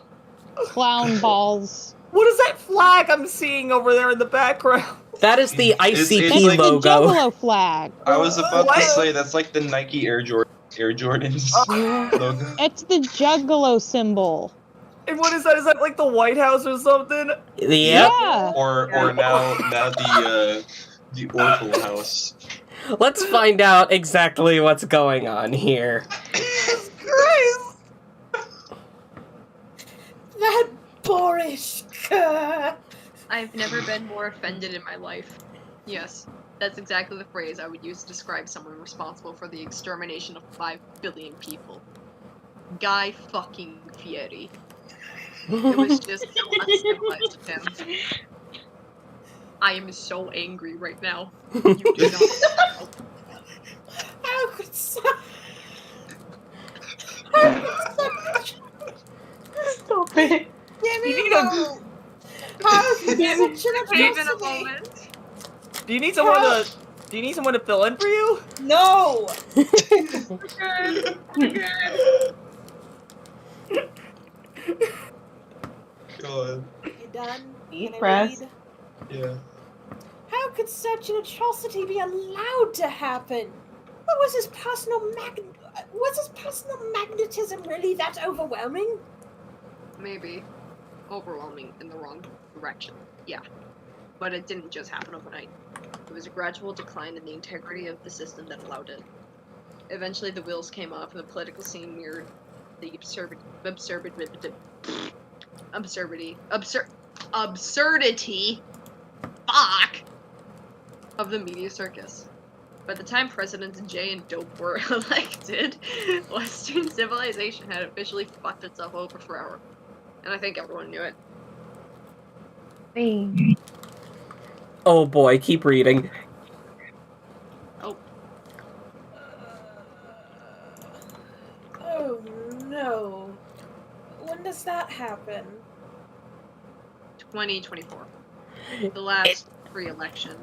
clown balls. What is that flag I'm seeing over there in the background? That is the ICP it's like logo. The Juggalo flag. I was about to say that's like the Nike Air Jordans logo. It's the Juggalo symbol. And what is that? Is that like the White House or something? Yep. Yeah. Or now the Oracle House. Let's find out exactly what's going on here. Christ! That boorish cur. I've never been more offended in my life. Yes, that's exactly the phrase I would use to describe someone responsible for the extermination of 5 billion people. Guy fucking Fieri. It was just so uncivilized of him. I am so angry right now. You do not know. How could Stop it. Give me a How could such an Even a atrocity? moment. Do you need someone to fill in for you? No! God. You done? Deep Can I breaths. read? Yeah. How could such an atrocity be allowed to happen? What was his personal magnetism really that overwhelming? Maybe. Overwhelming in the wrong direction. Yeah. But it didn't just happen overnight. It was a gradual decline in the integrity of the system that allowed it. Eventually the wheels came off and the political scene mirrored the absurdity fuck of the media circus. By the time Presidents Jay and Dope were elected, Western civilization had officially fucked itself over forever. And I think everyone knew it. Oh boy, keep reading. Oh. Oh no. When does that happen? 2024. The last free election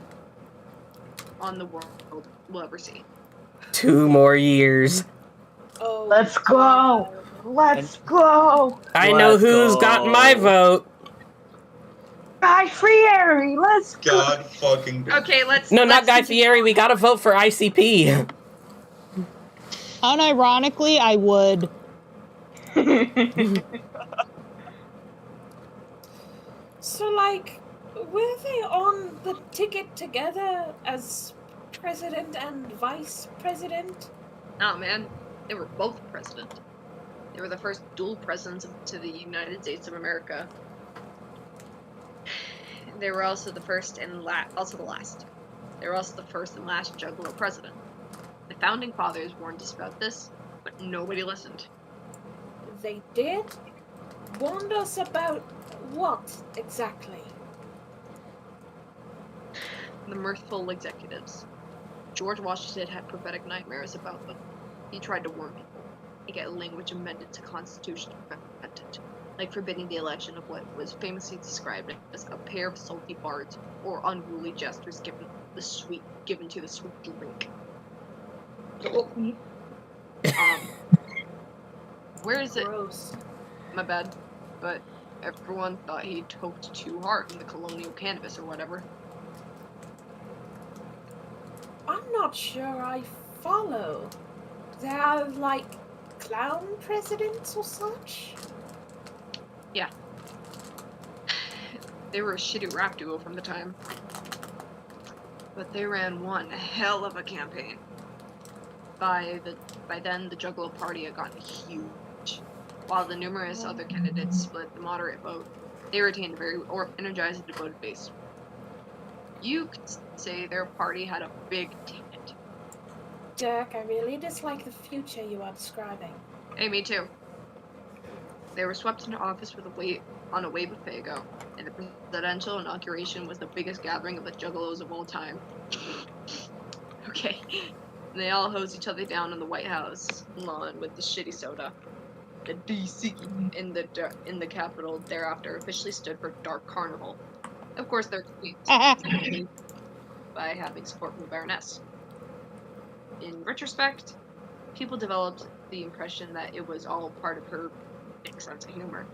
on the world we'll ever see. 2 more years. Oh. Let's go! Let's go! I know who's got my vote. Guy Fieri, let's go! God fucking damn. Okay, let's. No, not Guy Fieri. We gotta vote for ICP. Unironically, I would. So, like, were they on the ticket together as president and vice president? Oh man, they were both president. They were the first dual presidents to the United States of America. They were also the first and also the last. They were also the first and last Juggalo president. The founding fathers warned us about this, but nobody listened. They did? Warned us about what exactly? The mirthful executives. George Washington had prophetic nightmares about them. He tried to warn people to get language amended to Constitution to prevent it, like forbidding the election of what was famously described as a pair of salty bards or unruly jesters given to the sweet drink. Where is it? Gross. My bad, but everyone thought he toked too hard in the colonial cannabis or whatever. I'm not sure I follow. They're like clown presidents or such? Yeah. They were a shitty rap duo from the time. But they ran one hell of a campaign. By then, the Juggalo party had gotten huge. While the numerous other candidates split the moderate vote, they retained a very energized and devoted base. You could say their party had a big ticket. Dirk, I really dislike the future you are describing. Hey, me too. They were swept into office on a wave of Fago, and the presidential inauguration was the biggest gathering of the Juggalos of all time. Okay. And they all hosed each other down on the White House lawn with the shitty soda. the DC in the capital thereafter officially stood for Dark Carnival. Of course, they're by having support from the baroness. In retrospect, people developed the impression that it was all part of her big sense of humor.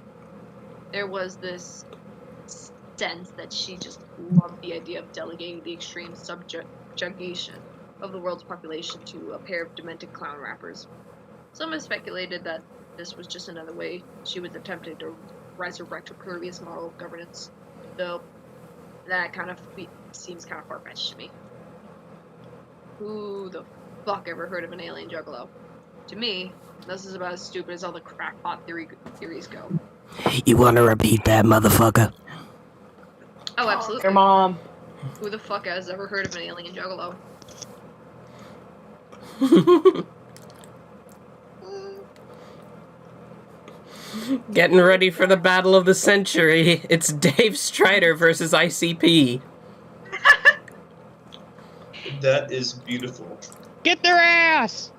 There was this sense that she just loved the idea of delegating the extreme subjugation of the world's population to a pair of demented clown rappers. Some have speculated that this was just another way she was attempting to resurrect her previous model of governance, though that kind of seems kind of far-fetched to me. Who the fuck ever heard of an alien juggalo? To me, this is about as stupid as all the crackpot theories go. You wanna repeat that, motherfucker? Oh, absolutely. Your mom. Who the fuck has ever heard of an alien juggalo? Getting ready for the battle of the century. It's Dave Strider versus ICP. That is beautiful. Get their ass!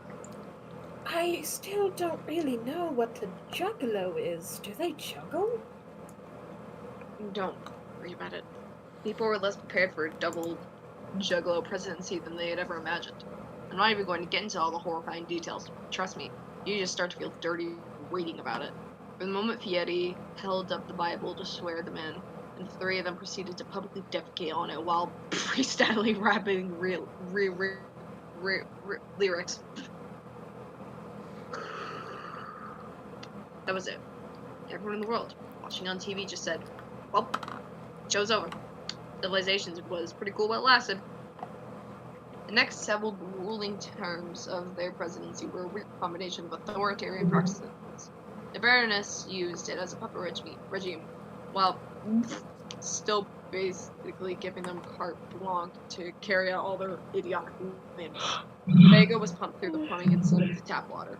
I still don't really know what the Juggalo is. Do they juggle? Don't worry about it. People were less prepared for a double Juggalo presidency than they had ever imagined. I'm not even going to get into all the horrifying details. Trust me, you just start to feel dirty reading about it. For the moment Fieri held up the Bible to swear them in, and the three of them proceeded to publicly defecate on it while freestyling rapping lyrics. That was it. Everyone in the world, watching on TV, just said, well, show's over. Civilizations was pretty cool while it lasted. The next several ruling terms of their presidency were a weird combination of authoritarian practices. The baroness used it as a puppet regime, while still basically giving them carte blanche to carry out all their idiotic movements. Vega was pumped through the plumbing instead of the tap water.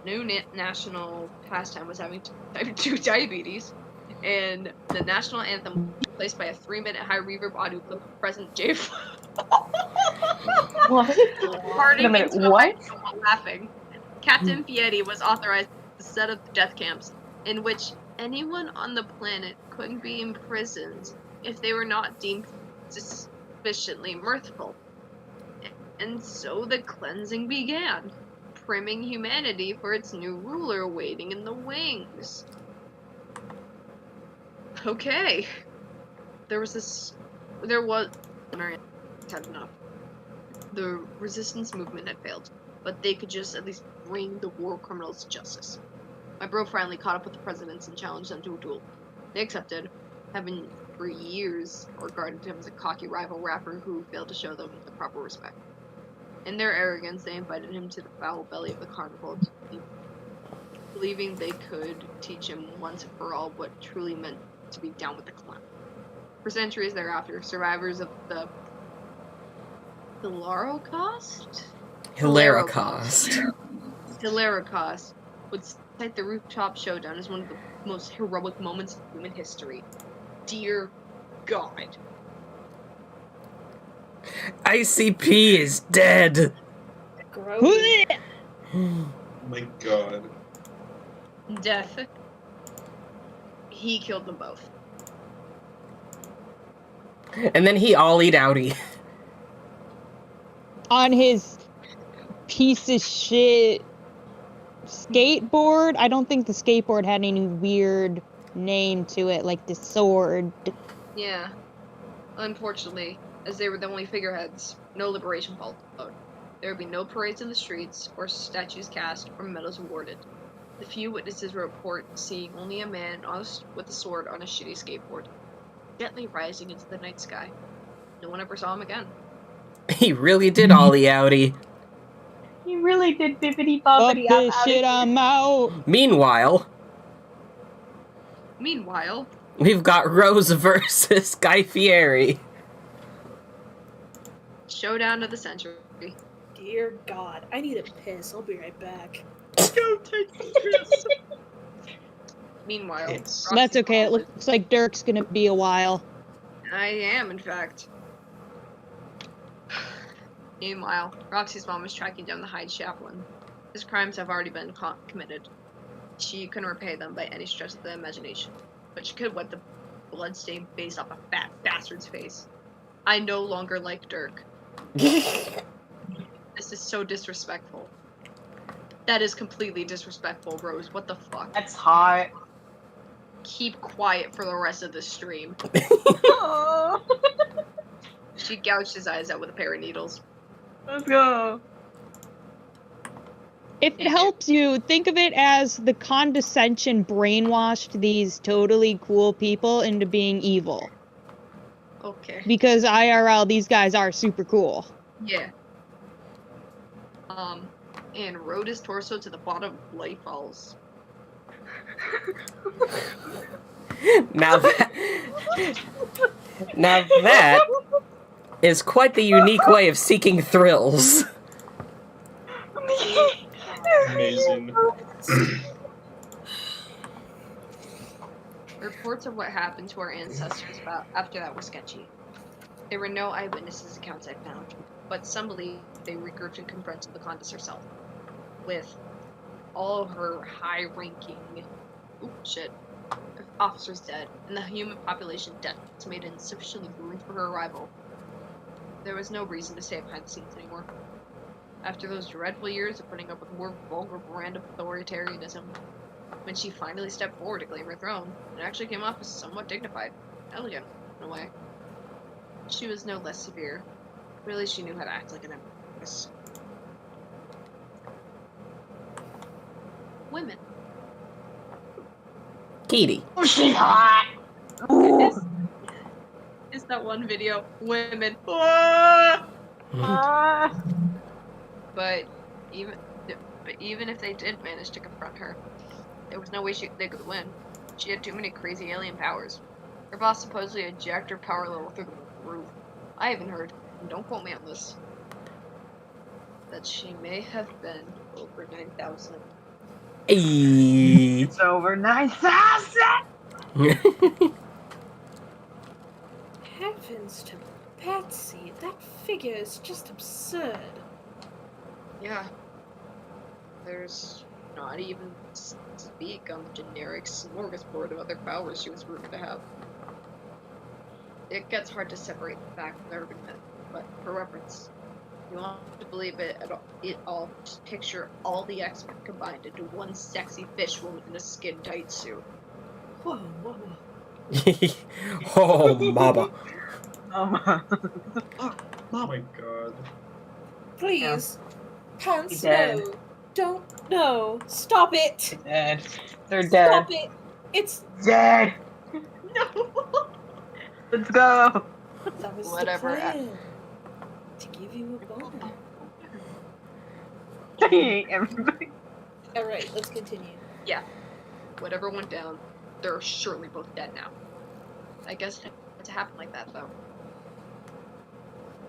New national pastime was having type 2 diabetes, and the national anthem was replaced by a 3-minute high reverb audio clip of President J. What? Wait a minute, what? Laughing. Captain Fieri was authorized to set up the death camps, in which anyone on the planet couldn't be imprisoned if they were not deemed sufficiently mirthful. And so the cleansing began, priming humanity for its new ruler waiting in the wings. Okay. Had enough. The resistance movement had failed, but they could just at least bring the war criminals to justice. My bro finally caught up with the presidents and challenged them to a duel. They accepted, having for years regarded him as a cocky rival rapper who failed to show them the proper respect. In their arrogance, they invited him to the foul belly of the carnival, believing they could teach him once and for all what truly meant to be down with the clown. For centuries thereafter, survivors of the Hilaricost would cite the rooftop showdown as one of the most heroic moments of human history. Dear God. ICP is dead. Gross. Oh my god. Death. He killed them both. And then he ollied outie. On his piece of shit skateboard. I don't think the skateboard had any weird name to it, like the sword. Yeah. Unfortunately, as they were the only figureheads, no liberation followed. There would be no parades in the streets, or statues cast, or medals awarded. The few witnesses report seeing only a man with a sword on a shitty skateboard, gently rising into the night sky. No one ever saw him again. He really did ollie outie. He really did bippity Fuck boppity. this shit, I'm out. Meanwhile, we've got Rose versus Guy Fieri. Showdown of the century. Dear God, I need a piss. I'll be right back. Go take the piss. Meanwhile, That's okay. It looks like Dirk's gonna be a while. I am, in fact. Meanwhile, Roxy's mom is tracking down the Hyde chaplain. His crimes have already been committed. She couldn't repay them by any stretch of the imagination, but she could wipe the blood-stained face off a fat bastard's face. I no longer like Dirk. This is so disrespectful. That is completely disrespectful, Rose. What the fuck? That's hot. Keep quiet for the rest of the stream. She gouged his eyes out with a pair of needles. Let's go. If it helps you, think of it as the condescension brainwashed these totally cool people into being evil. Okay. Because IRL, these guys are super cool. Yeah. And rode his torso to the bottom of Light Falls. Now that is quite the unique way of seeking thrills. Amazing. Reports of what happened to our ancestors after that were sketchy. There were no eyewitnesses' accounts I found, but some believe they regrouped and confronted the Condess herself, with all her high-ranking officers dead, and the human population decimated and sufficiently groomed for her arrival. There was no reason to stay behind the scenes anymore. After those dreadful years of putting up with more vulgar brand of authoritarianism, when she finally stepped forward to claim her throne, it actually came off as somewhat dignified, elegant, in a way. She was no less severe. Really, she knew how to act like an empress. Women. Katie. Oh, she's hot. Is that one video? Women. But even if they did manage to confront her, there was no way they could win. She had too many crazy alien powers. Her boss supposedly ejected her power level through the roof. I even heard, and don't quote me on this, that she may have been over 9,000. It's over 9,000! Heavens to Betsy, that figure is just absurd. Yeah. There's not even speak on the generic smorgasbord of other powers she was rumored to have. It gets hard to separate the fact from urban myth, but for reference, you want to believe it all, just picture all the X-Men combined into one sexy fish woman in a skin-tight suit. Whoa, mama. Oh, mama. Oh my god. Please. Pants, He's dead. no. Don't, no. Stop it. Dead. They're dead. Stop it. It's dead. No. Let's go. That was Whatever. the plan. To give you a boner. I hate everybody. Alright, let's continue. Yeah. Whatever went down, they're surely both dead now. I guess it had to happen like that, though.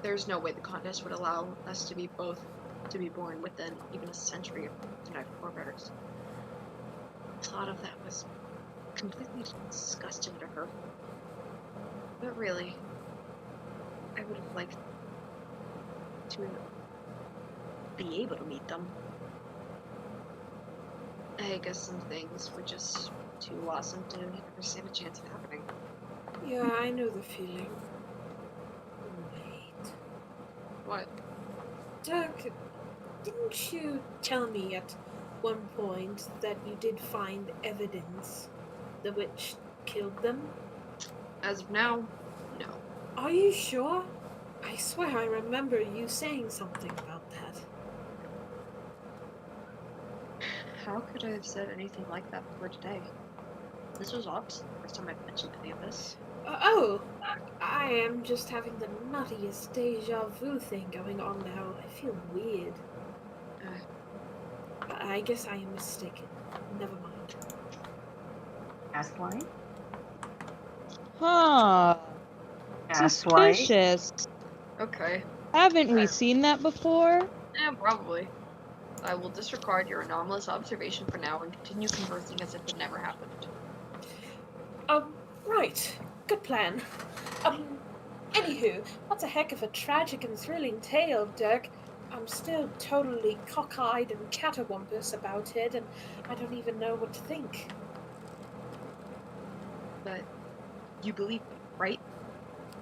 There's no way the contest would allow us to be born within even a century of United Forebears. The thought of that was completely disgusting to her. But really, I would have liked to be able to meet them. I guess some things were just too awesome to ever stand a chance of happening. Yeah, I know the feeling. Wait. What? Dirk, didn't you tell me at one point that you did find evidence the witch killed them? As of now, no. Are you sure? I swear I remember you saying something about that. How could I have said anything like that before today? This was obviously the first time I've mentioned any of this. I am just having the nuttiest deja vu thing going on now. I feel weird. I guess I am mistaken. Never mind. Gaslight? Huh. Gaslight? Suspicious. Okay. Haven't we seen that before? Yeah, probably. I will disregard your anomalous observation for now and continue conversing as if it never happened. Right. Good plan. Anywho, that's a heck of a tragic and thrilling tale, Dirk. I'm still totally cockeyed and catawampus about it, and I don't even know what to think. But you believe me, right?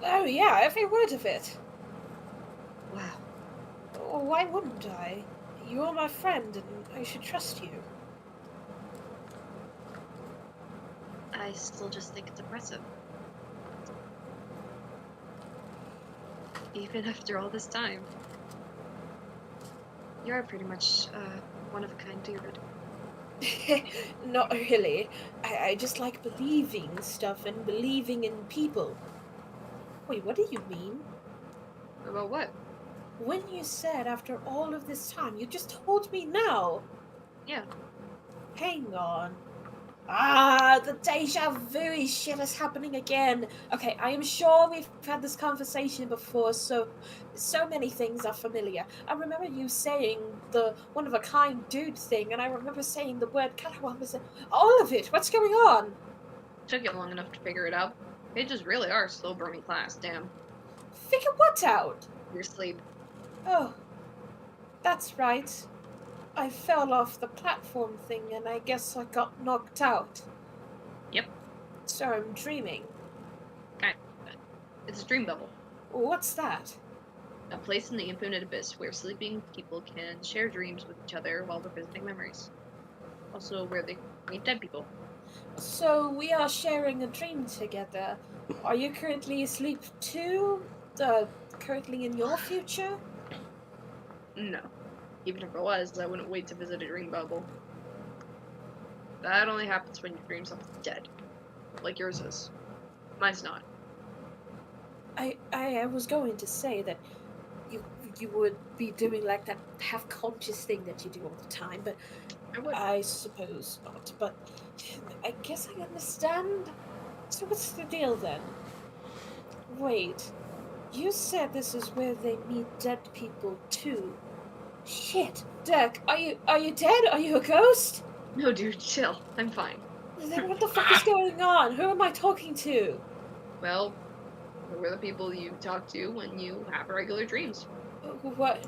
Oh yeah, every word of it. Wow. Oh, why wouldn't I? You're my friend, and I should trust you. I still just think it's impressive. Even after all this time. You're pretty much, one of a kind dude. Not really. I just like believing stuff and believing in people. Wait, what do you mean? About what? When you said after all of this time, you just told me now. Yeah. Hang on. Ah, the deja vu shit is happening again. Okay, I am sure we've had this conversation before, so many things are familiar. I remember you saying the one-of-a-kind dude thing, and I remember saying the word catawampas. All of it. What's going on? Took you long enough to figure it out. Pages really are slow burning class, damn. Figure what out? Your sleep. Oh, that's right. I fell off the platform thing and I guess I got knocked out. Yep. So I'm dreaming. It's a dream bubble. What's that? A place in the infinite abyss where sleeping people can share dreams with each other while revisiting memories. Also where they meet dead people. So we are sharing a dream together. Are you currently asleep too? Currently in your future? No. Even if it was, I wouldn't wait to visit a dream bubble. That only happens when you dream something's dead. Like yours is. Mine's not. I was going to say that you would be doing like that half-conscious thing that you do all the time, but I suppose not. But I guess I understand. So what's the deal then? Wait, you said this is where they meet dead people too. Shit, Dirk, are you dead? Are you a ghost? No, dude, chill. I'm fine. Then what the fuck is going on? Who am I talking to? Well, we're the people you talk to when you have regular dreams. What?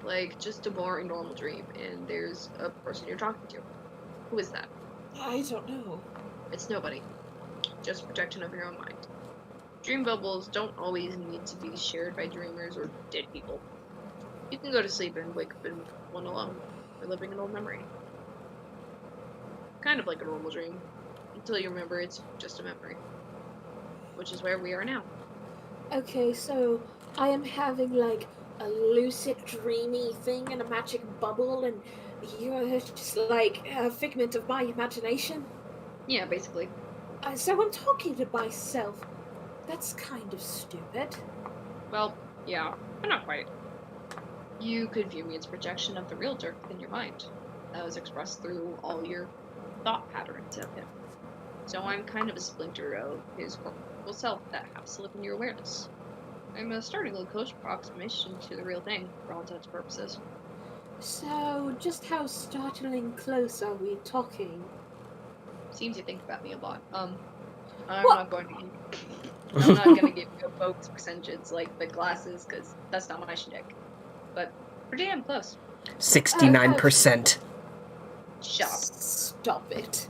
Like, just a boring normal dream, and there's a person you're talking to. Who is that? I don't know. It's nobody. Just projection of your own mind. Dream bubbles don't always need to be shared by dreamers or dead people. You can go to sleep and wake up in one alone, reliving an old memory. Kind of like a normal dream, until you remember it's just a memory. Which is where we are now. Okay, so I am having like a lucid dreamy thing in a magic bubble and you're just like a figment of my imagination? Yeah, basically. So I'm talking to myself. That's kind of stupid. Well, yeah, but not quite. You could view me as a projection of the real Dirk within your mind. That was expressed through all your thought patterns of him. So I'm kind of a splinter of his corporeal self that happens to live in your awareness. I'm a startlingly close approximation to the real thing, for all intents and purposes. So, just how startling close are we talking? Seems you think about me a lot. I'm not going to give you a bogus percentages like the glasses, because that's not my shtick. But pretty damn close. 69%. Shut up. Stop it.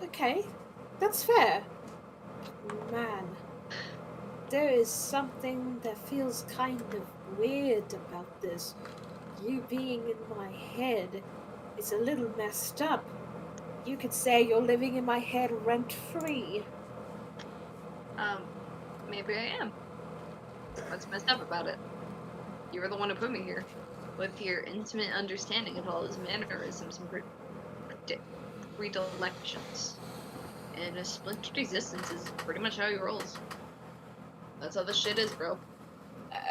Okay. That's fair. Man, there is something that feels kind of weird about this. You being in my head is a little messed up. You could say you're living in my head rent-free. Maybe I am. What's messed up about it? You were the one who put me here. With your intimate understanding of all his mannerisms and predilections. And a splintered existence is pretty much how he rolls. That's how this shit is, bro.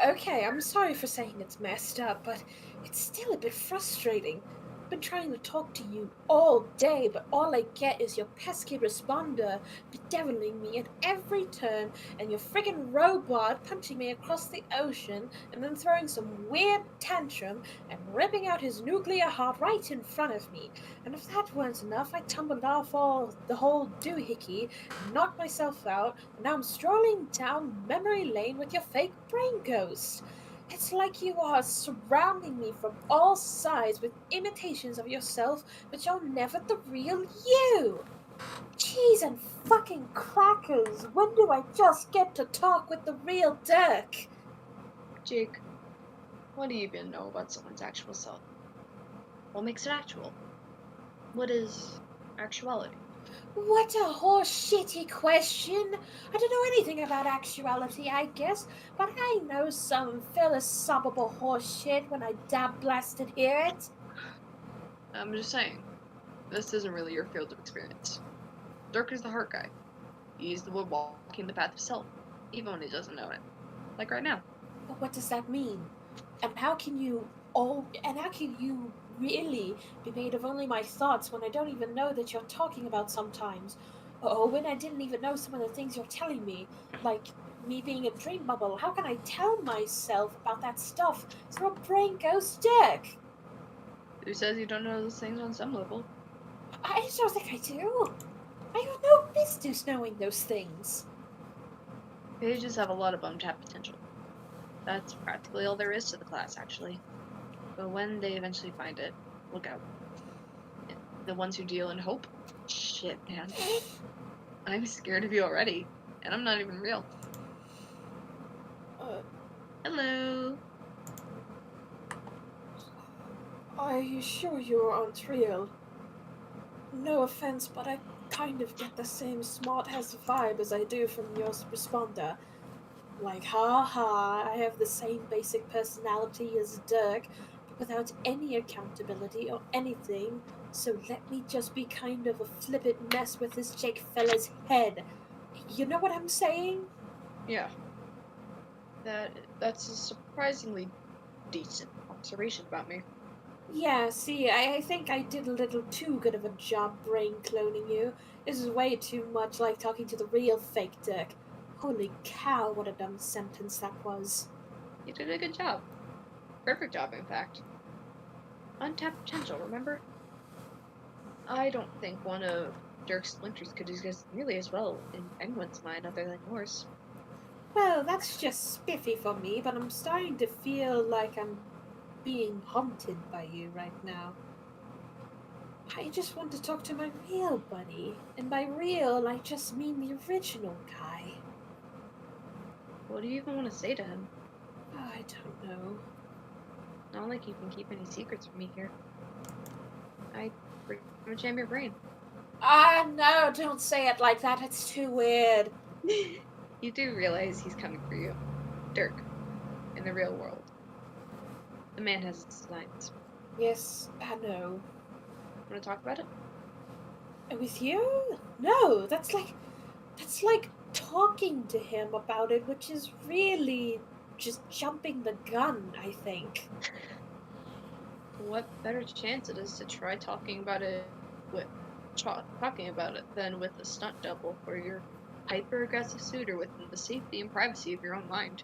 Okay, I'm sorry for saying it's messed up, but it's still a bit frustrating. Been trying to talk to you all day, but all I get is your pesky responder bedeviling me at every turn, and your friggin' robot punching me across the ocean, and then throwing some weird tantrum and ripping out his nuclear heart right in front of me. And if that weren't enough, I tumbled off the whole doohickey, knocked myself out, and now I'm strolling down memory lane with your fake brain ghost. It's like you are surrounding me from all sides with imitations of yourself, but you're never the real you. Cheese and fucking crackers, when do I just get to talk with the real Dirk? Jake, what do you even know about someone's actual self? What makes it actual? What is actuality? What a horseshitty question. I don't know anything about actuality, I guess, but I know some philosophical horseshit when I dab blasted hear it. I'm just saying, this isn't really your field of experience. Dirk is the heart guy. He's the one walking the path of self, even when he doesn't know it. Like right now. But what does that mean? And how can you really be made of only my thoughts when I don't even know that you're talking about sometimes? Or when I didn't even know some of the things you're telling me, like me being a dream bubble? How can I tell myself about that stuff through a brain ghost Dirk? Who says you don't know those things on some level? I don't think I do. I have no business knowing those things. Pages have a lot of untapped potential. That's practically all there is to the class, actually. But when they eventually find it, look out. The ones who deal in hope? Shit, man. I'm scared of you already, and I'm not even real. Hello. Are you sure you aren't real? No offense, but I kind of get the same smart-ass vibe as I do from your responder. Like, ha, I have the same basic personality as Dirk, but without any accountability or anything, so let me just be kind of a flippant mess with this Jake fella's head. You know what I'm saying? Yeah. That's a surprisingly decent observation about me. Yeah, see, I think I did a little too good of a job brain cloning you. This is way too much like talking to the real fake Dirk. Holy cow, what a dumb sentence that was. You did a good job. Perfect job, in fact. Untapped potential, remember? I don't think one of Dirk's splinters could exist nearly as well in anyone's mind other than yours. Well, that's just spiffy for me, but I'm starting to feel like I'm being haunted by you right now. I just want to talk to my real buddy. And by real, I just mean the original guy. What do you even want to say to him? Oh, I don't know. Not like you can keep any secrets from me here. I'm gonna jam your brain. Ah, no, don't say it like that. It's too weird. You do realize he's coming for you. Dirk. In the real world. The man has his designs. Yes, I know. Want to talk about it? With you? No, that's like talking to him about it, which is really just jumping the gun, I think. What better chance it is to try talking about it than with a stunt double for your hyper-aggressive suitor within the safety and privacy of your own mind.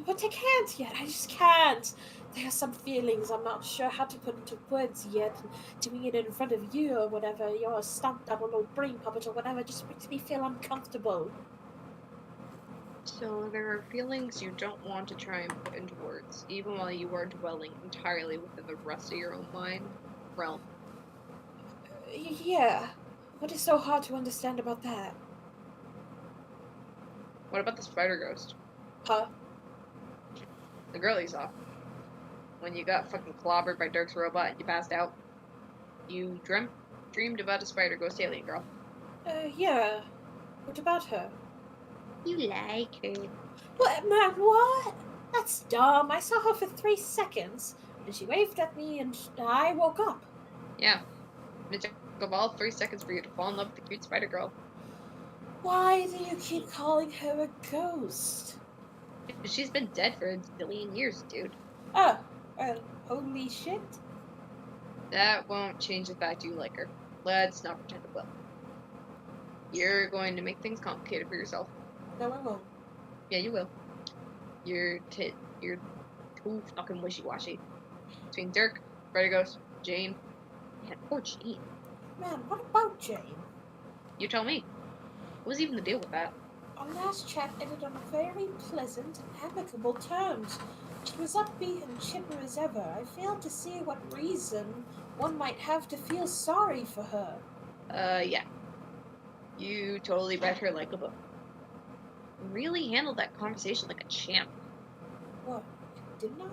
But I can't yet. I just can't. There are some feelings I'm not sure how to put into words yet. And doing it in front of you or whatever, you're a stunt double or brain puppet or whatever, just makes me feel uncomfortable. So there are feelings you don't want to try and put into words, even while you are dwelling entirely within the rest of your own mind realm. Yeah. What is so hard to understand about that? What about the spider ghost? Huh? The girl you saw. When you got fucking clobbered by Dirk's robot and you passed out. You dreamed about a spider ghost alien girl. Yeah. What about her? You like her. What, man, what? That's dumb. I saw her for 3 seconds, and she waved at me, and I woke up. Yeah. It took all 3 seconds for you to fall in love with the cute spider girl. Why do you keep calling her a ghost? She's been dead for a billion years, dude. Oh, well, holy shit. That won't change the fact you like her. Let's not pretend it will. You're going to make things complicated for yourself. No, I won't. Yeah, you will. You're too fucking wishy-washy. Between Dirk, Vertigos, Jane, and poor Jane. Man, what about Jane? You tell me. What was even the deal with that? Our last chat ended on very pleasant and amicable terms. She was upbeat and chipper as ever. I failed to see what reason one might have to feel sorry for her. Yeah. You totally read her like a book. Really handled that conversation like a champ. What? Didn't I?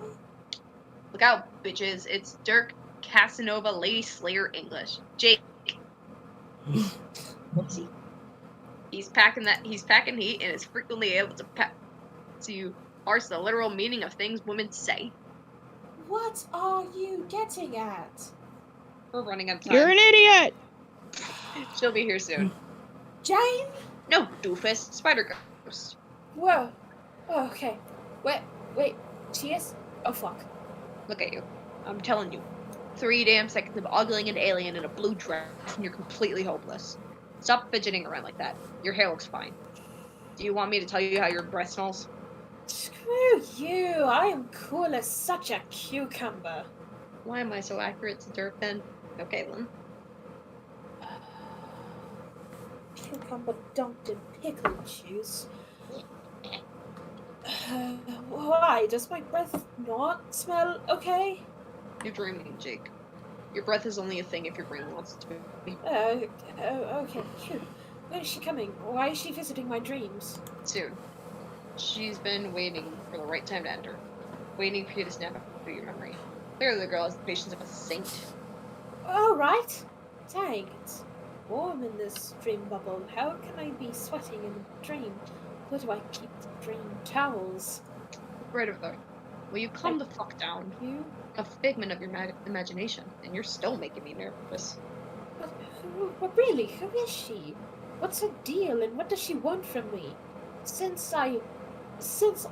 Look out, bitches. It's Dirk Casanova Lady Slayer English. Jake. Whoopsie. He's packing heat and is frequently able to parse the literal meaning of things women say. What are you getting at? We're running out of time. You're an idiot! She'll be here soon. Jane? No, doofus. Spider Ghost. Whoa. Oh, okay. Wait. She is? Oh, fuck. Look at you. I'm telling you. 3 damn seconds of ogling an alien in a blue dress and you're completely hopeless. Stop fidgeting around like that. Your hair looks fine. Do you want me to tell you how your breath smells? Screw you. I am cool as such a cucumber. Why am I so accurate to Dirk then? Okay, then. Cucumber dunked in pickle juice. Why? Does my breath not smell okay? You're dreaming, Jake. Your breath is only a thing if your brain wants it to be. Okay. Phew. When is she coming? Why is she visiting my dreams? Soon. She's been waiting for the right time to enter. Waiting for you to snap out of your memory. Clearly the girl has the patience of a saint. Oh, right. Dang, it's warm in this dream bubble. How can I be sweating in a dream? Where do I keep the dream towels? Right over there. Will you calm the fuck down? You? A figment of your imagination, and you're still making me nervous. But really, who is she? What's her deal, and what does she want from me? Since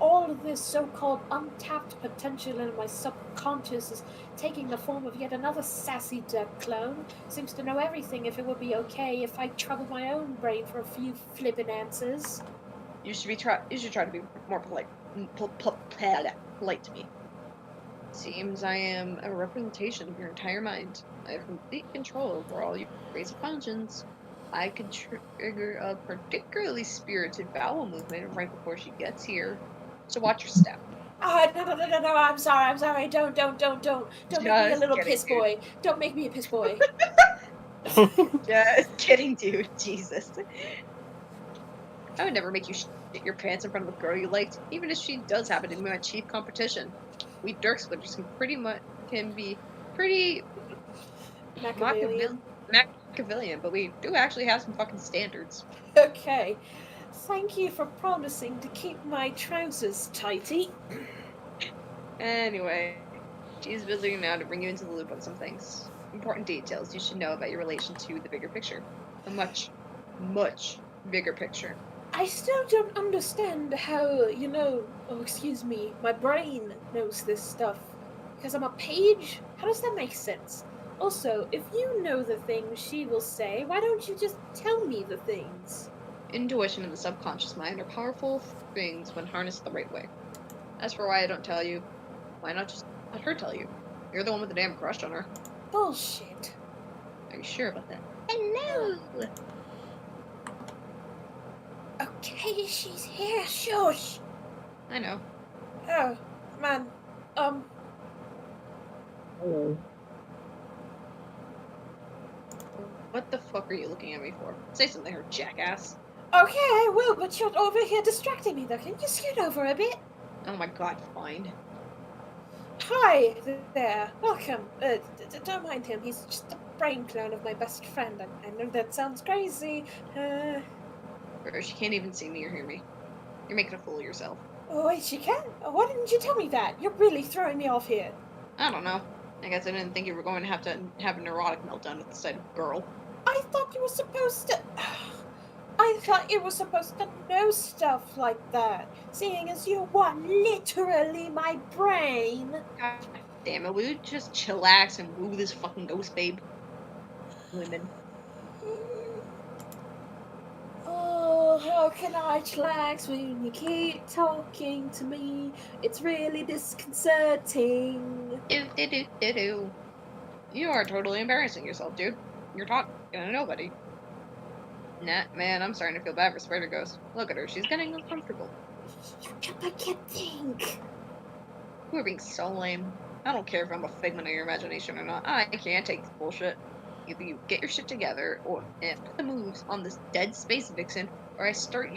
all of this so-called untapped potential in my subconscious is taking the form of yet another sassy Dirk clone, seems to know everything if it would be okay if I troubled my own brain for a few flippin' answers. You should try to be more polite to me. Seems I am a representation of your entire mind. I have complete control over all your ways of functions. I can trigger a particularly spirited bowel movement right before she gets here. So watch your step. No, I'm sorry. Don't make me a little piss boy. Don't make me a piss boy. Just kidding, dude. Jesus. I would never make you shit your pants in front of a girl you liked, even if she does happen to be my chief competition. We Dirk splitters can be pretty Machiavellian, but we do actually have some fucking standards. Okay. Thank you for promising to keep my trousers tighty. Anyway, she's visiting now to bring you into the loop on some things. Important details you should know about your relation to the bigger picture. A much, much bigger picture. I still don't understand how, my brain knows this stuff. Because I'm a page? How does that make sense? Also, if you know the things she will say, why don't you just tell me the things? Intuition and the subconscious mind are powerful things when harnessed the right way. As for why I don't tell you, why not just let her tell you? You're the one with the damn crush on her. Bullshit. Are you sure about that? Hello! Okay, she's here, shush! I know. Oh, man. What the fuck are you looking at me for? Say something, her jackass. Okay, I will, but you're over here distracting me, though. Can you scoot over a bit? Oh my god, fine. Hi there. Welcome. Don't mind him. He's just a brain clone of my best friend. I know that sounds crazy. She can't even see me or hear me. You're making a fool of yourself. Oh, wait, she can? Why didn't you tell me that? You're really throwing me off here. I don't know. I guess I didn't think you were going to have a neurotic meltdown at the sight of a girl. I thought you were supposed to... I I thought you were supposed to know stuff like that, seeing as you were literally my brain. God damn it, will you just chillax and woo this fucking ghost babe? Women. Oh, how can I chillax when you keep talking to me? It's really disconcerting. Do. You are totally embarrassing yourself, dude. You're talking to nobody. Nah, man, I'm starting to feel bad for Spider Ghost. Look at her, she's getting uncomfortable. I can't think. You are being so lame. I don't care if I'm a figment of your imagination or not. I can't take this bullshit. Either you get your shit together, or put the moves on this dead space vixen, or I start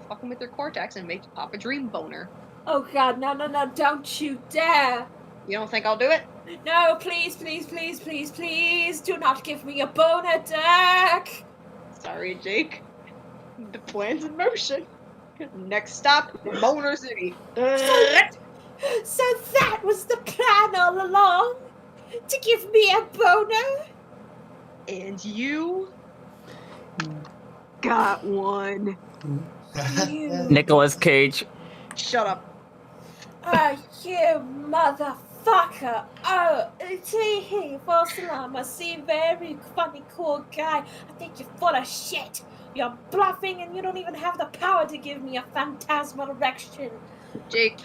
fucking with your cortex and make you pop a dream boner. Oh god, no, don't you dare! You don't think I'll do it? No, please, do not give me a boner, Jack! Sorry, Jake. The plan's in motion. Next stop, Boner City. So that was the plan all along? To give me a boner? And you got one. Nicolas Cage. Shut up. You motherfucker. Oh, Zii for Salama. See, very funny, cool guy. I think you're full of shit. You're bluffing and you don't even have the power to give me a phantasmal erection. Jake,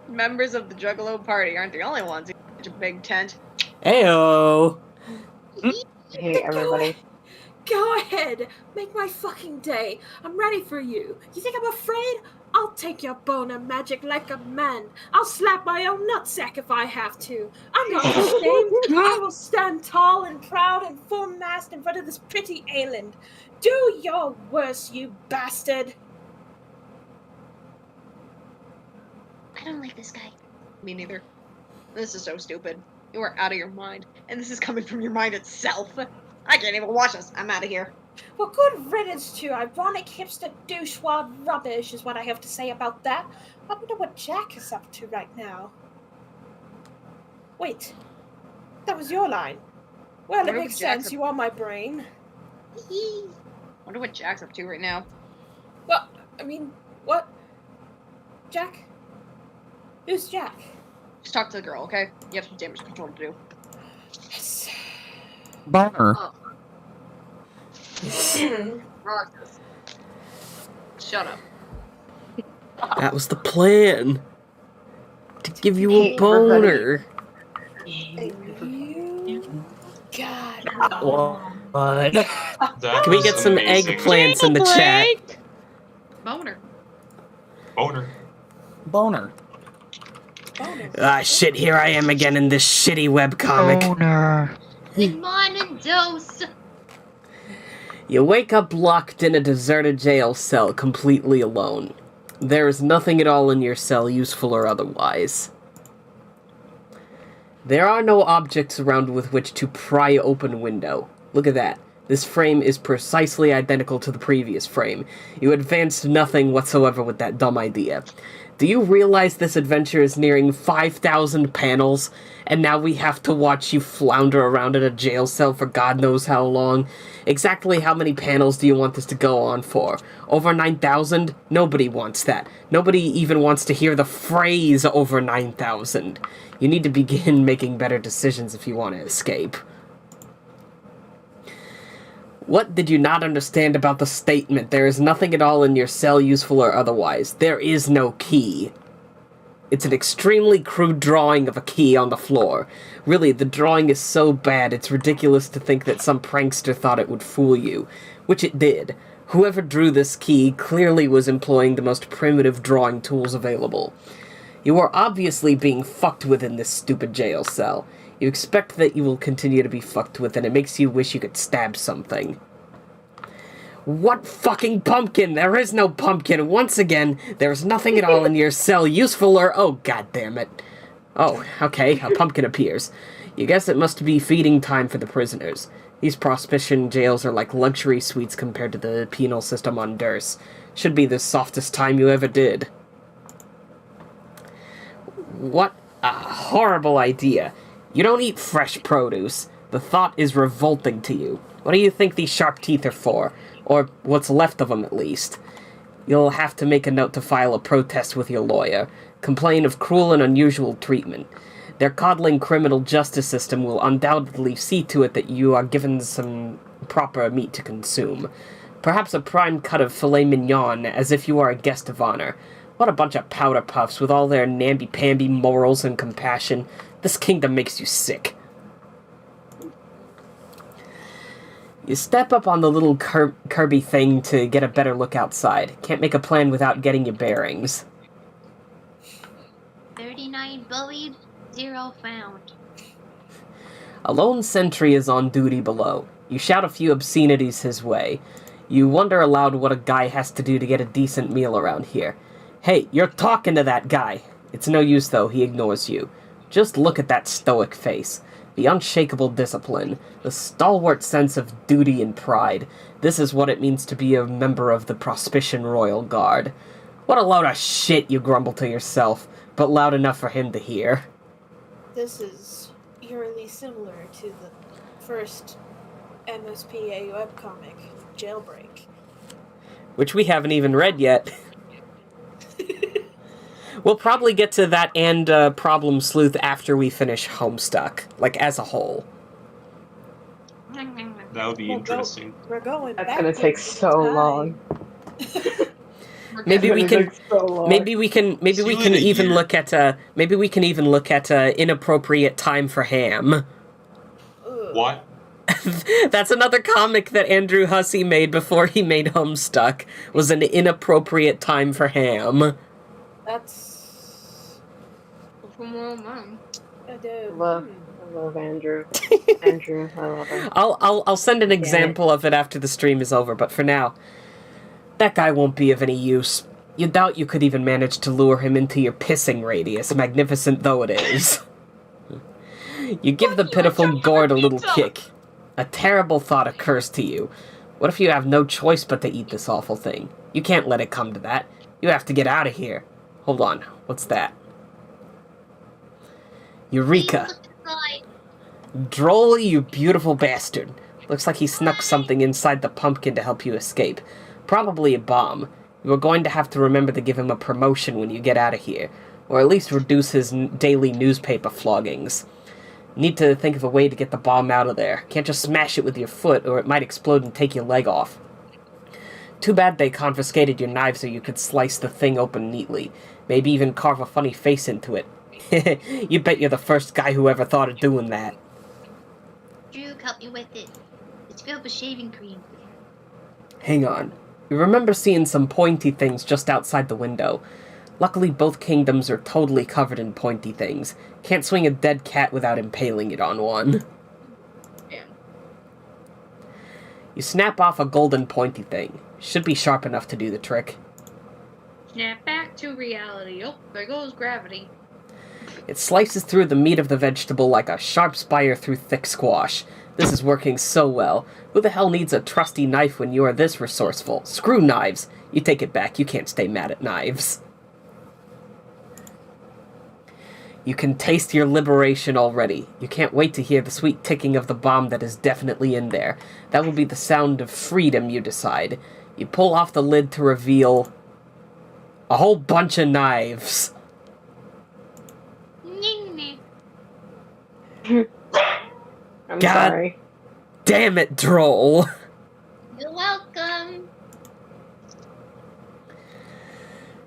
members of the Juggalo party aren't the only ones in such a big tent. Ayo! Hey, everybody. Go ahead, make my fucking day. I'm ready for you. You think I'm afraid? I'll take your boner magic like a man. I'll slap my own nutsack if I have to. I'm not ashamed. I will stand tall and proud and full-mast in front of this pretty island. Do your worst, you bastard. I don't like this guy. Me neither. This is so stupid. You are out of your mind, and this is coming from your mind itself. I can't even watch this. I'm out of here. Well, good riddance to ironic hipster douchewad rubbish is what I have to say about that. I wonder what Jack is up to right now. Wait, that was your line. Well, it makes sense. You are my brain. Wonder what Jack's up to right now. Well, I mean, what? Jack? Who's Jack? Just talk to the girl, okay? You have some damage control to do. Yes. Boner. Roxas. Shut up. That was the plan. To give you a boner. God. What? Can we get some eggplants in the chat? Boner. Ah, shit, here I am again in this shitty webcomic. Boner. Dose. You wake up locked in a deserted jail cell, completely alone. There is nothing at all in your cell, useful or otherwise. There are no objects around with which to pry open a window. Look at that. This frame is precisely identical to the previous frame. You advanced nothing whatsoever with that dumb idea. Do you realize this adventure is nearing 5,000 panels, and now we have to watch you flounder around in a jail cell for God knows how long? Exactly how many panels do you want this to go on for? Over 9,000? Nobody wants that. Nobody even wants to hear the phrase over 9,000. You need to begin making better decisions if you want to escape. What did you not understand about the statement? There is nothing at all in your cell, useful or otherwise. There is no key. It's an extremely crude drawing of a key on the floor. Really, the drawing is so bad, it's ridiculous to think that some prankster thought it would fool you. Which it did. Whoever drew this key clearly was employing the most primitive drawing tools available. You are obviously being fucked with in this stupid jail cell. You expect that you will continue to be fucked with, and it makes you wish you could stab something. What fucking pumpkin? There is no pumpkin. Once again, there's nothing at all in your cell, useful or... Oh, goddammit. Oh, okay, a pumpkin appears. You guess it must be feeding time for the prisoners. These prohibition jails are like luxury suites compared to the penal system on Durst. Should be the softest time you ever did. What a horrible idea. You don't eat fresh produce. The thought is revolting to you. What do you think these sharp teeth are for? Or what's left of them, at least? You'll have to make a note to file a protest with your lawyer. Complain of cruel and unusual treatment. Their coddling criminal justice system will undoubtedly see to it that you are given some proper meat to consume. Perhaps a prime cut of filet mignon, as if you are a guest of honor. What a bunch of powder puffs with all their namby-pamby morals and compassion. This kingdom makes you sick. You step up on the little Kirby thing to get a better look outside. Can't make a plan without getting your bearings. 39 bullied, 0 found. A lone sentry is on duty below. You shout a few obscenities his way. You wonder aloud what a guy has to do to get a decent meal around here. Hey, you're talking to that guy. It's no use, though. He ignores you. Just look at that stoic face. The unshakable discipline. The stalwart sense of duty and pride. This is what it means to be a member of the Prospician Royal Guard. What a load of shit, you grumble to yourself, but loud enough for him to hear. This is eerily similar to the first MSPA webcomic, Jailbreak. Which we haven't even read yet. We'll probably get to that and Problem Sleuth after we finish Homestuck, like as a whole. That would be interesting. We're going That's back gonna take in so time. long. Maybe we can. Maybe we can even year. look at. Maybe we can even look at Inappropriate Time for Ham. What? That's another comic that Andrew Hussey made before he made Homestuck. Was an Inappropriate Time for Ham. That's... I love Andrew. Andrew, I love him. I'll send an example of it after the stream is over, but for now, that guy won't be of any use. You doubt you could even manage to lure him into your pissing radius, magnificent though it is. You give the pitiful gourd a little kick. A terrible thought occurs to you. What if you have no choice but to eat this awful thing? You can't let it come to that. You have to get out of here. Hold on, what's that? Eureka! Droll, you beautiful bastard. Looks like he snuck something inside the pumpkin to help you escape. Probably a bomb. You are going to have to remember to give him a promotion when you get out of here, or at least reduce his daily newspaper floggings. Need to think of a way to get the bomb out of there. Can't just smash it with your foot, or it might explode and take your leg off. Too bad they confiscated your knife so you could slice the thing open neatly. Maybe even carve a funny face into it. You bet you're the first guy who ever thought of doing that. Drew, help me with it. It's filled with shaving cream. Hang on. You remember seeing some pointy things just outside the window. Luckily, both kingdoms are totally covered in pointy things. Can't swing a dead cat without impaling it on one. Yeah. You snap off a golden pointy thing. Should be sharp enough to do the trick. Snap back to reality. Oh, there goes gravity. It slices through the meat of the vegetable like a sharp spire through thick squash. This is working so well. Who the hell needs a trusty knife when you are this resourceful? Screw knives. You take it back. You can't stay mad at knives. You can taste your liberation already. You can't wait to hear the sweet ticking of the bomb that is definitely in there. That will be the sound of freedom, you decide. You pull off the lid to reveal a whole bunch of knives. I'm God sorry. Damn it, Droll. You're welcome.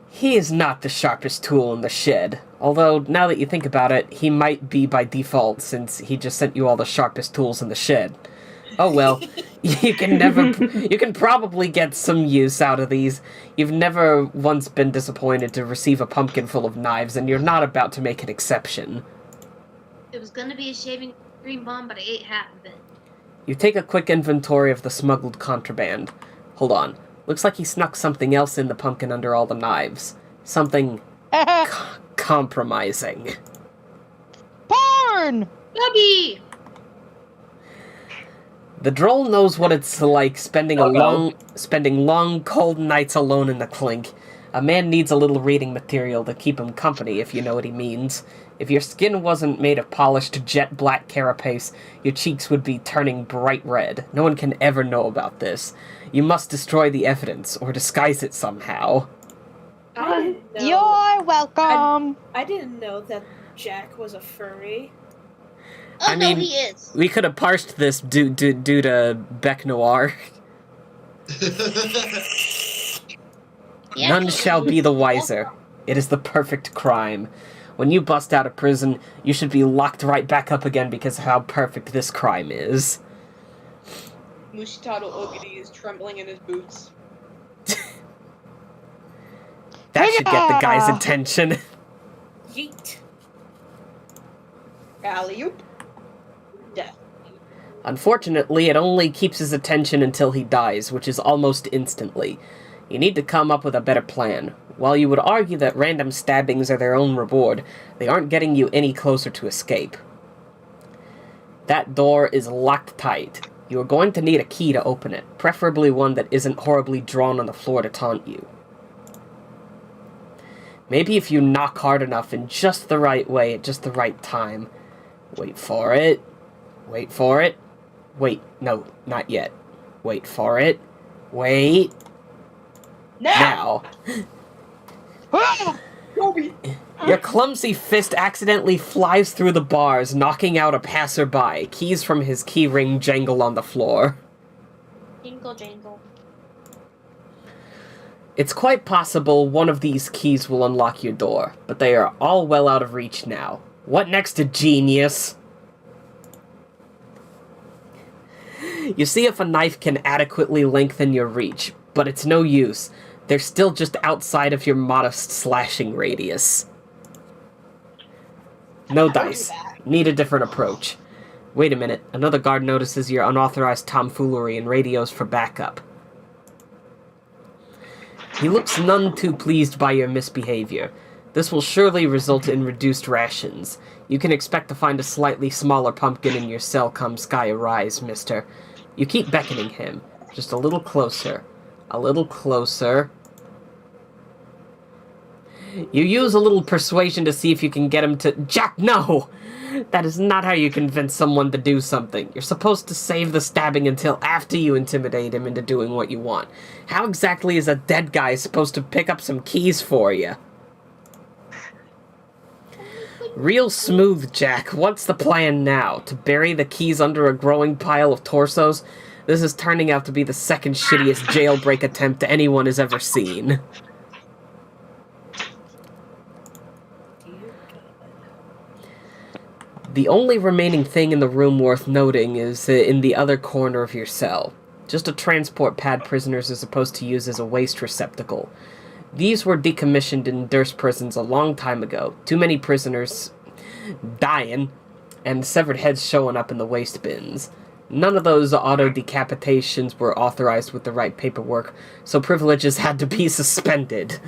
He is not the sharpest tool in the shed. Although, now that you think about it, he might be by default since he just sent you all the sharpest tools in the shed. Oh well, you can probably get some use out of these. You've never once been disappointed to receive a pumpkin full of knives, and you're not about to make an exception. It was gonna be a shaving cream bomb, but I ate half of it. You take a quick inventory of the smuggled contraband. Hold on. Looks like he snuck something else in the pumpkin under all the knives. Something compromising. Porn! Bubby! The Droll knows what it's like spending long, cold nights alone in the clink. A man needs a little reading material to keep him company, if you know what he means. If your skin wasn't made of polished jet black carapace, your cheeks would be turning bright red. No one can ever know about this. You must destroy the evidence, or disguise it somehow. I didn't know. You're welcome. I didn't know that Jack was a furry. Oh, I mean, no, he is. we could have parsed this due to Bec Noir. Yeah, None shall be the wiser. It is the perfect crime. When you bust out of prison, you should be locked right back up again because of how perfect this crime is. Mushitaro Ogiri is trembling in his boots. That should get the guy's attention. Yeet. Alley-oop. Death. Unfortunately, it only keeps his attention until he dies, which is almost instantly. You need to come up with a better plan. While you would argue that random stabbings are their own reward, they aren't getting you any closer to escape. That door is locked tight. You are going to need a key to open it, preferably one that isn't horribly drawn on the floor to taunt you. Maybe if you knock hard enough in just the right way at just the right time. Wait for it. Wait for it. Wait, no, not yet. Wait for it. Wait. Now. Your clumsy fist accidentally flies through the bars, knocking out a passerby. Keys from his keyring jangle on the floor. Jingle jangle. It's quite possible one of these keys will unlock your door, but they are all well out of reach now. What next to genius? You see if a knife can adequately lengthen your reach, but it's no use. They're still just outside of your modest slashing radius. No dice. Need a different approach. Wait a minute. Another guard notices your unauthorized tomfoolery and radios for backup. He looks none too pleased by your misbehavior. This will surely result in reduced rations. You can expect to find a slightly smaller pumpkin in your cell come sky arise, mister. You keep beckoning him. Just a little closer. A little closer. You use a little persuasion to see if you can get him to— Jack, no! That is not how you convince someone to do something. You're supposed to save the stabbing until after you intimidate him into doing what you want. How exactly is a dead guy supposed to pick up some keys for you? Real smooth, Jack. What's the plan now? To bury the keys under a growing pile of torsos? This is turning out to be the second shittiest jailbreak attempt anyone has ever seen. The only remaining thing in the room worth noting is in the other corner of your cell. Just a transport pad prisoners are supposed to use as a waste receptacle. These were decommissioned in Durst prisons a long time ago. Too many prisoners dying, and severed heads showing up in the waste bins. None of those auto-decapitations were authorized with the right paperwork, so privileges had to be suspended.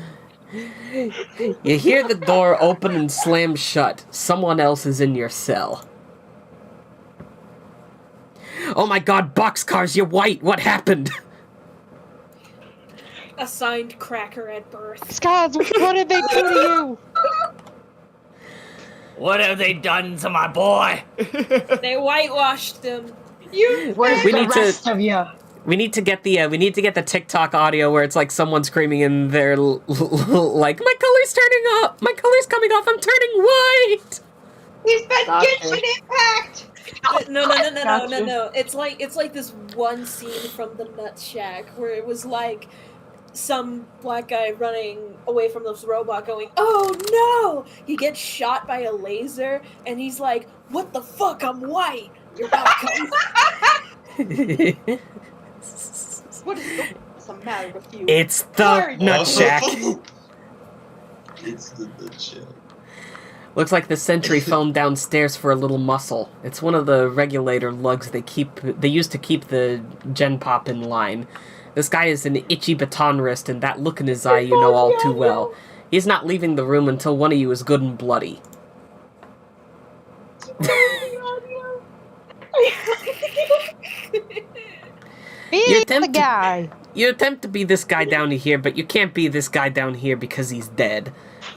You hear the door open and slam shut. Someone else is in your cell. Oh my god, boxcars, you're white! What happened? Assigned cracker at birth. Scars, what did they do to you? What have they done to my boy? They whitewashed him. We need to get the TikTok audio where it's like someone screaming in there like, my color's turning up, my color's coming off, I'm turning white. He's been Genshin Impact. No. It's like this one scene from the Nut Shack where it was like some black guy running away from this robot going, oh no! He gets shot by a laser and he's like, what the fuck, I'm white! You're welcome. What's the matter with you? It's the Nut Shack. It's the Nut Shack. Looks like the sentry phoned downstairs for a little muscle. It's one of the regulator lugs they used to keep the Gen Pop in line. This guy is an itchy baton wrist, and that look in his eye you know all too well. He's not leaving the room until one of you is good and bloody. attempt the guy. You attempt to be this guy down here, but you can't be this guy down here because he's dead.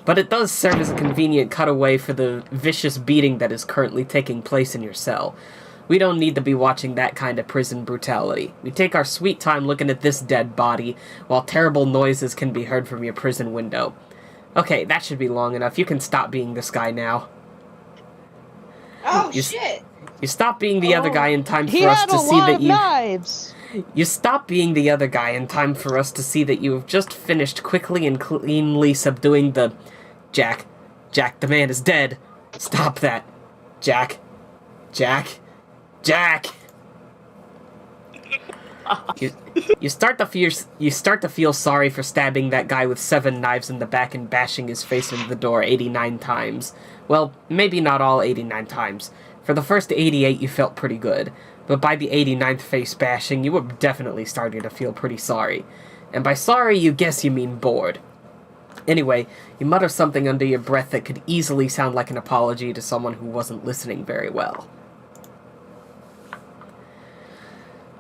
But it does serve as a convenient cutaway for the vicious beating that is currently taking place in your cell. We don't need to be watching that kind of prison brutality. We take our sweet time looking at this dead body, while terrible noises can be heard from your prison window. Okay, that should be long enough. You can stop being this guy now. Oh, shit! You stop being the other guy in time He for us had to a see lot that of you... knives. You stop being the other guy in time for us to see that you have just finished quickly and cleanly subduing the... Jack, the man is dead. Stop that. Jack. You start to feel sorry for stabbing that guy with 7 knives in the back and bashing his face into the door 89 times. Well, maybe not all 89 times. For the first 88 you felt pretty good, but by the 89th face bashing you were definitely starting to feel pretty sorry. And by sorry you guess you mean bored. Anyway, you mutter something under your breath that could easily sound like an apology to someone who wasn't listening very well.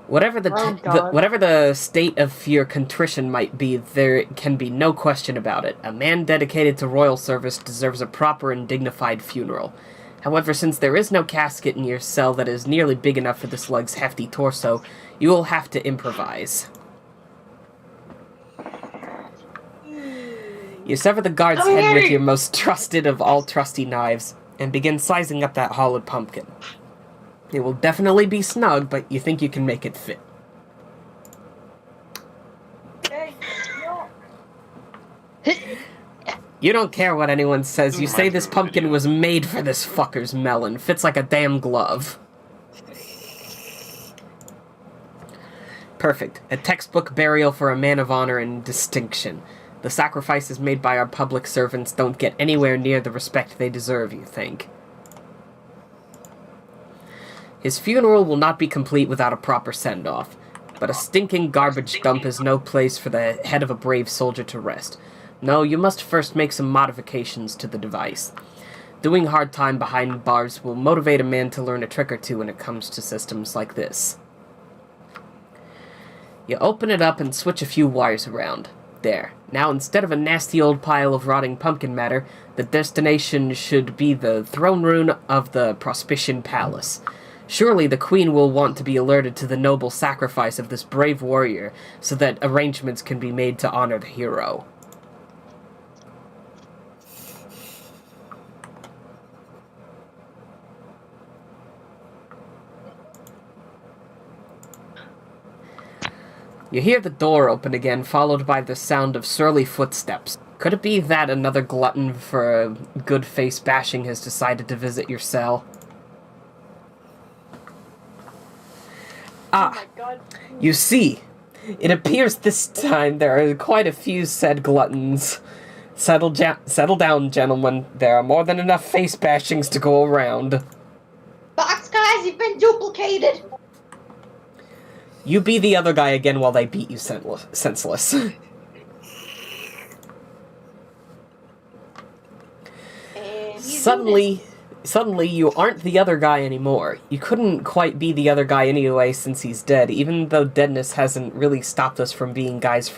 Whatever the state of your contrition might be, there can be no question about it. A man dedicated to royal service deserves a proper and dignified funeral. However, since there is no casket in your cell that is nearly big enough for the slug's hefty torso, you will have to improvise. You sever the guard's head with your most trusted of all trusty knives, and begin sizing up that hollowed pumpkin. It will definitely be snug, but you think you can make it fit. You don't care what anyone says. You say this pumpkin was made for this fucker's melon. Fits like a damn glove. Perfect. A textbook burial for a man of honor and distinction. The sacrifices made by our public servants don't get anywhere near the respect they deserve, you think. His funeral will not be complete without a proper send-off, but a stinking garbage dump is no place for the head of a brave soldier to rest. No, you must first make some modifications to the device. Doing hard time behind bars will motivate a man to learn a trick or two when it comes to systems like this. You open it up and switch a few wires around. There. Now, instead of a nasty old pile of rotting pumpkin matter, the destination should be the throne room of the Prospician Palace. Surely the queen will want to be alerted to the noble sacrifice of this brave warrior, so that arrangements can be made to honor the hero. You hear the door open again, followed by the sound of surly footsteps. Could it be that another glutton for a good face bashing has decided to visit your cell? Ah, you see, it appears this time there are quite a few said gluttons. Settle down, gentlemen. There are more than enough face bashings to go around. Box guys, you've been duplicated! You be the other guy again while they beat you senseless. Suddenly, you aren't the other guy anymore. You couldn't quite be the other guy anyway since he's dead, even though deadness hasn't really stopped us from being guys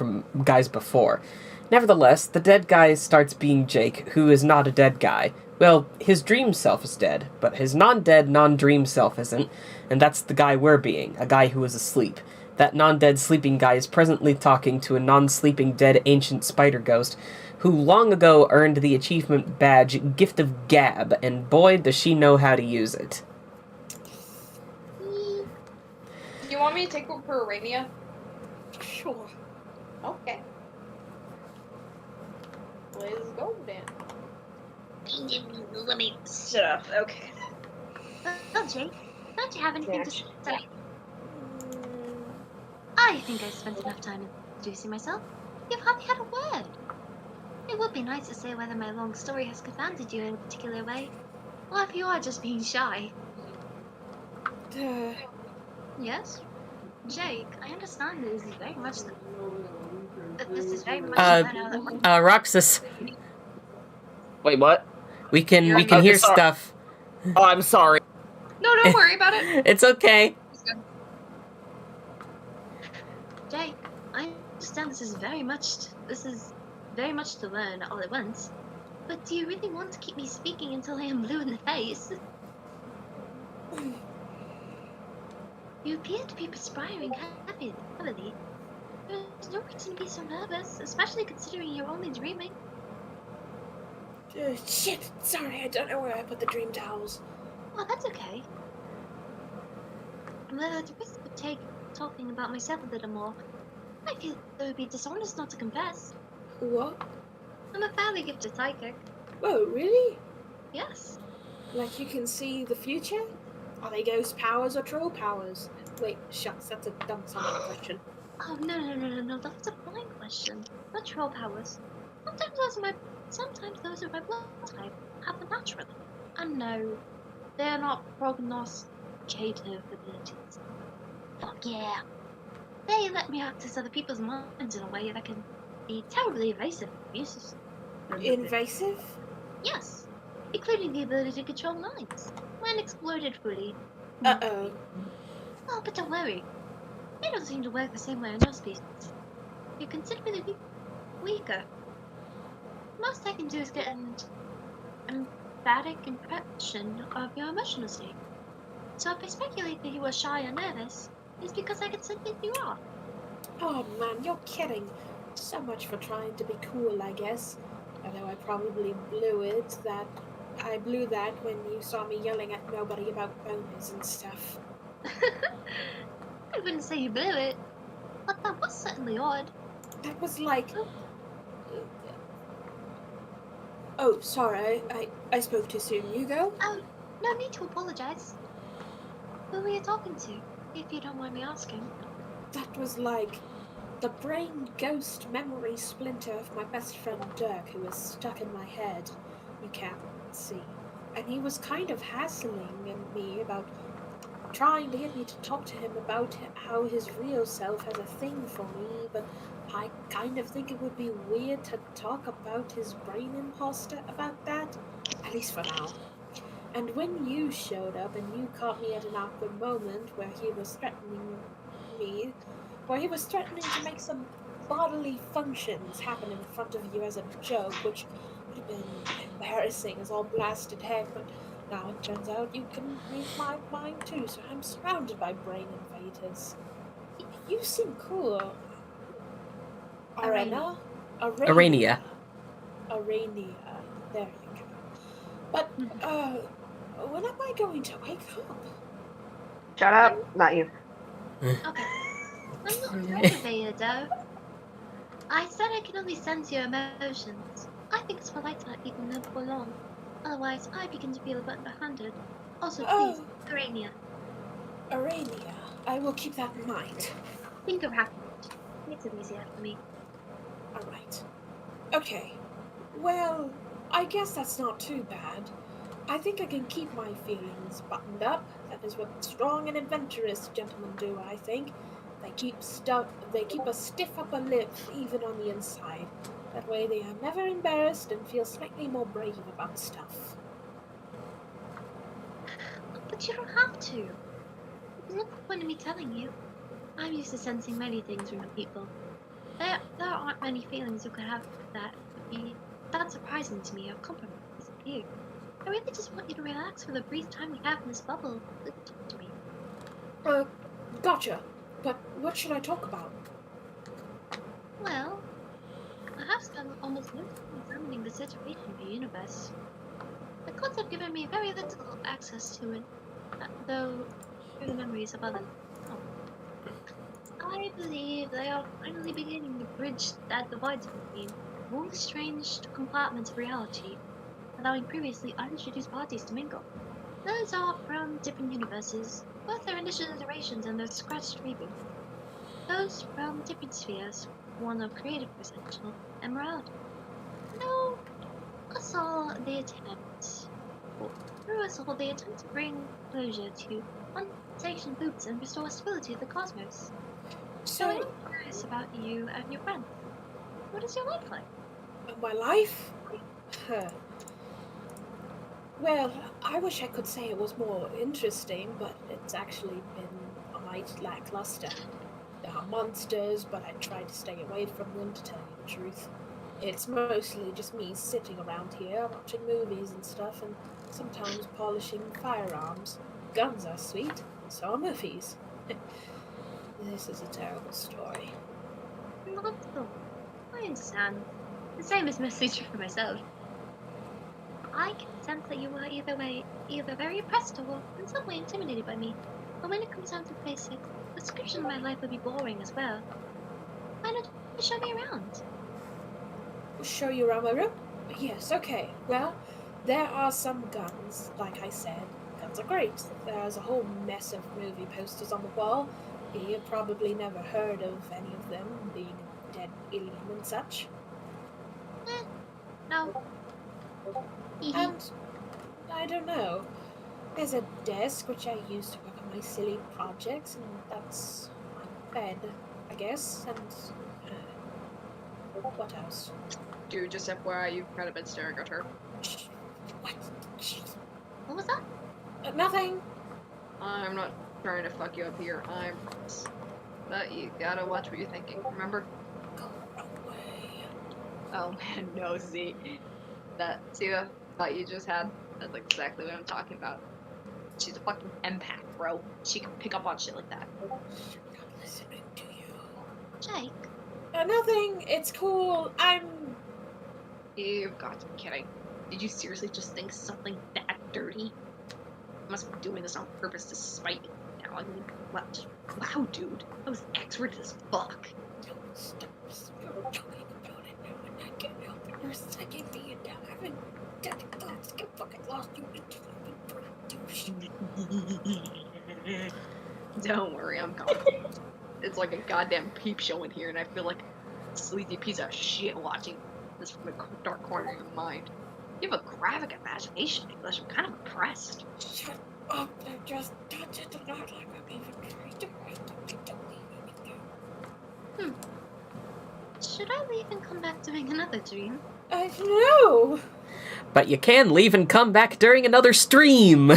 before. Nevertheless, the dead guy starts being Jake, who is not a dead guy. Well, his dream self is dead, but his non-dead, non-dream self isn't, and that's the guy we're being, a guy who is asleep. That non-dead sleeping guy is presently talking to a non-sleeping dead ancient spider ghost, who long ago earned the achievement badge Gift of Gab, and boy does she know how to use it. You want me to take over Aranea? Sure. Okay. Let's go then. Let me sit up. Okay. Well, Jake, don't you have anything to say? I think I spent enough time introducing myself. You've hardly had a word. It would be nice to say whether my long story has confounded you in a particular way, or if you are just being shy. Yes? Jake, I understand that this is very much Roxas. Wait, what? We can hear stuff. Oh, I'm sorry. No, don't worry about it. It's okay. Okay, I understand this is very much to learn all at once. But do you really want to keep me speaking until I am blue in the face? You appear to be perspiring heavily. There's no reason to be so nervous, especially considering you're only dreaming. Shit! Sorry, I don't know where I put the dream towels. Oh, that's okay. The risk of talking about myself a little more. I feel it would be dishonest not to confess. What? I'm a fairly gifted psychic. Whoa, really? Yes. Like you can see the future? Are they ghost powers or troll powers? Wait, shucks, that's a dumb sounding question. Oh, no, that's a fine question. Not troll powers. Sometimes those of my blood type have them naturally. And no, they're not prognosticative abilities. Fuck yeah. They let me access other people's minds in a way that can be terribly invasive and abusive. Invasive? Yes, including the ability to control minds, when exploited fully. Uh-oh. Oh, but don't worry. They don't seem to work the same way on your species. You're considerably weaker. Most I can do is get an emphatic impression of your emotional state. So if I speculate that you are shy or nervous, it's because I can sense that you are. Oh man, you're kidding. So much for trying to be cool, I guess. Although I probably blew it that... I blew that when you saw me yelling at nobody about boners and stuff. I wouldn't say you blew it, but that was certainly odd. That was like... Oh, sorry, I spoke too soon. You go? Oh, no need to apologize. Who were you talking to, if you don't mind me asking? That was like the brain ghost memory splinter of my best friend Dirk, who was stuck in my head. You can't see. And he was kind of hassling me about trying to get me to talk to him about how his real self has a thing for me, but I kind of think it would be weird to talk about his brain imposter about that, at least for now. And when you showed up and you caught me at an awkward moment where he was threatening to make some bodily functions happen in front of you as a joke, which would have been embarrassing as all blasted heck, but now it turns out you can read my mind too, so I'm surrounded by brain invaders. You seem cool. Aranea? Aranea. Aranea. There you go. But, when am I going to wake up? Shut up. Not you. Okay. I'm not a motivator, though. I said I can only sense your emotions. I think it's polite to let people know for long. Otherwise, I begin to feel a bit underhanded. Also, please, Aranea. Aranea. I will keep that in mind. Think of happened. Makes it easier for me. Alright. Okay. Well, I guess that's not too bad. I think I can keep my feelings buttoned up. That is what strong and adventurous gentlemen do, I think. They keep a stiff upper lip even on the inside. That way they are never embarrassed and feel slightly more brave about stuff. But you don't have to. There's no point in me telling you. I'm used to sensing many things from people. There aren't many feelings you could have that would be that surprising to me or compromising you. I really just want you to relax for the brief time we have in this bubble. Talk to me. Gotcha. But what should I talk about? Well, I have spent almost no time examining the situation of the universe. The gods have given me very little access to it, though through the memories of others. I believe they are finally beginning to bridge that divide between all the strange compartments of reality, allowing previously unintroduced parties to mingle. Those are from different universes, both their initial iterations and their scratched reboots. Those from different spheres, one of creative potential and morality. Through us all, they attempt to bring closure to unsanctioned loops and restore stability to the cosmos. So I'm curious about you and your friends. What is your life like? My life? Well, I wish I could say it was more interesting, but it's actually been quite lackluster. There are monsters, but I try to stay away from them, to tell you the truth. It's mostly just me sitting around here, watching movies and stuff, and sometimes polishing firearms. Guns are sweet, so are Murphy's. This is a terrible story. Not so. I understand. The same is mostly true for myself. I can sense that you were either very impressed or in some way intimidated by me. But when it comes down to the basics, the description of my life would be boring as well. Why not just show me around? Show you around my room? Yes, okay. Well, there are some guns, like I said. Guns are great. There's a whole mess of movie posters on the wall. You've probably never heard of any of them, being a dead alien and such. No. And I don't know. There's a desk which I use to work on my silly projects, and that's my bed, I guess. And what else? Dude, just FYI, you've kind of been staring at her. What was that? Nothing. I'm not trying to fuck you up here. I'm. But you gotta watch what you're thinking. Remember? Go away. Oh man, no, Z. See that thought you just had? That's exactly what I'm talking about. She's a fucking empath, bro. She can pick up on shit like that. I'm not listening to you. Jake? Nothing. It's cool. You've got to be kidding. Did you seriously just think something that dirty? You must be doing this on purpose to spite me. Now, I mean, what? Wow, dude. That was X-rated as fuck. Don't stop talking about it now, and I can't help it. You're sucking me into having dead thoughts. Get fucking lost, you Don't worry, I'm calm. It's like a goddamn peep show in here, and I feel like a sleazy piece of shit watching this from the dark corner of your mind. You have a graphic imagination, English. I'm kind of impressed. Shut up and just touch it not like I'm even trying to write something. Don't leave me. Should I leave and come back during another dream? No! But you can leave and come back during another stream.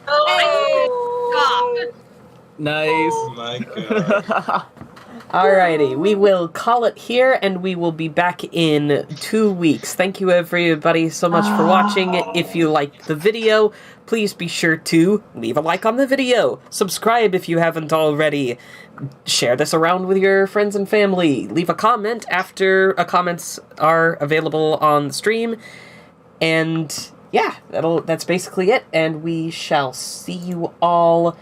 Oh, Nice. Oh my god. Alrighty, we will call it here, and we will be back in 2 weeks. Thank you everybody so much for watching. If you liked the video, please be sure to leave a like on the video, subscribe if you haven't already, share this around with your friends and family, leave a comment after comments are available on the stream, and yeah, that's basically it, and we shall see you all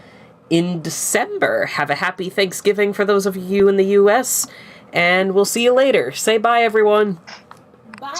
in December. Have a happy Thanksgiving for those of you in the US, and we'll see you later. Say bye, everyone. Bye.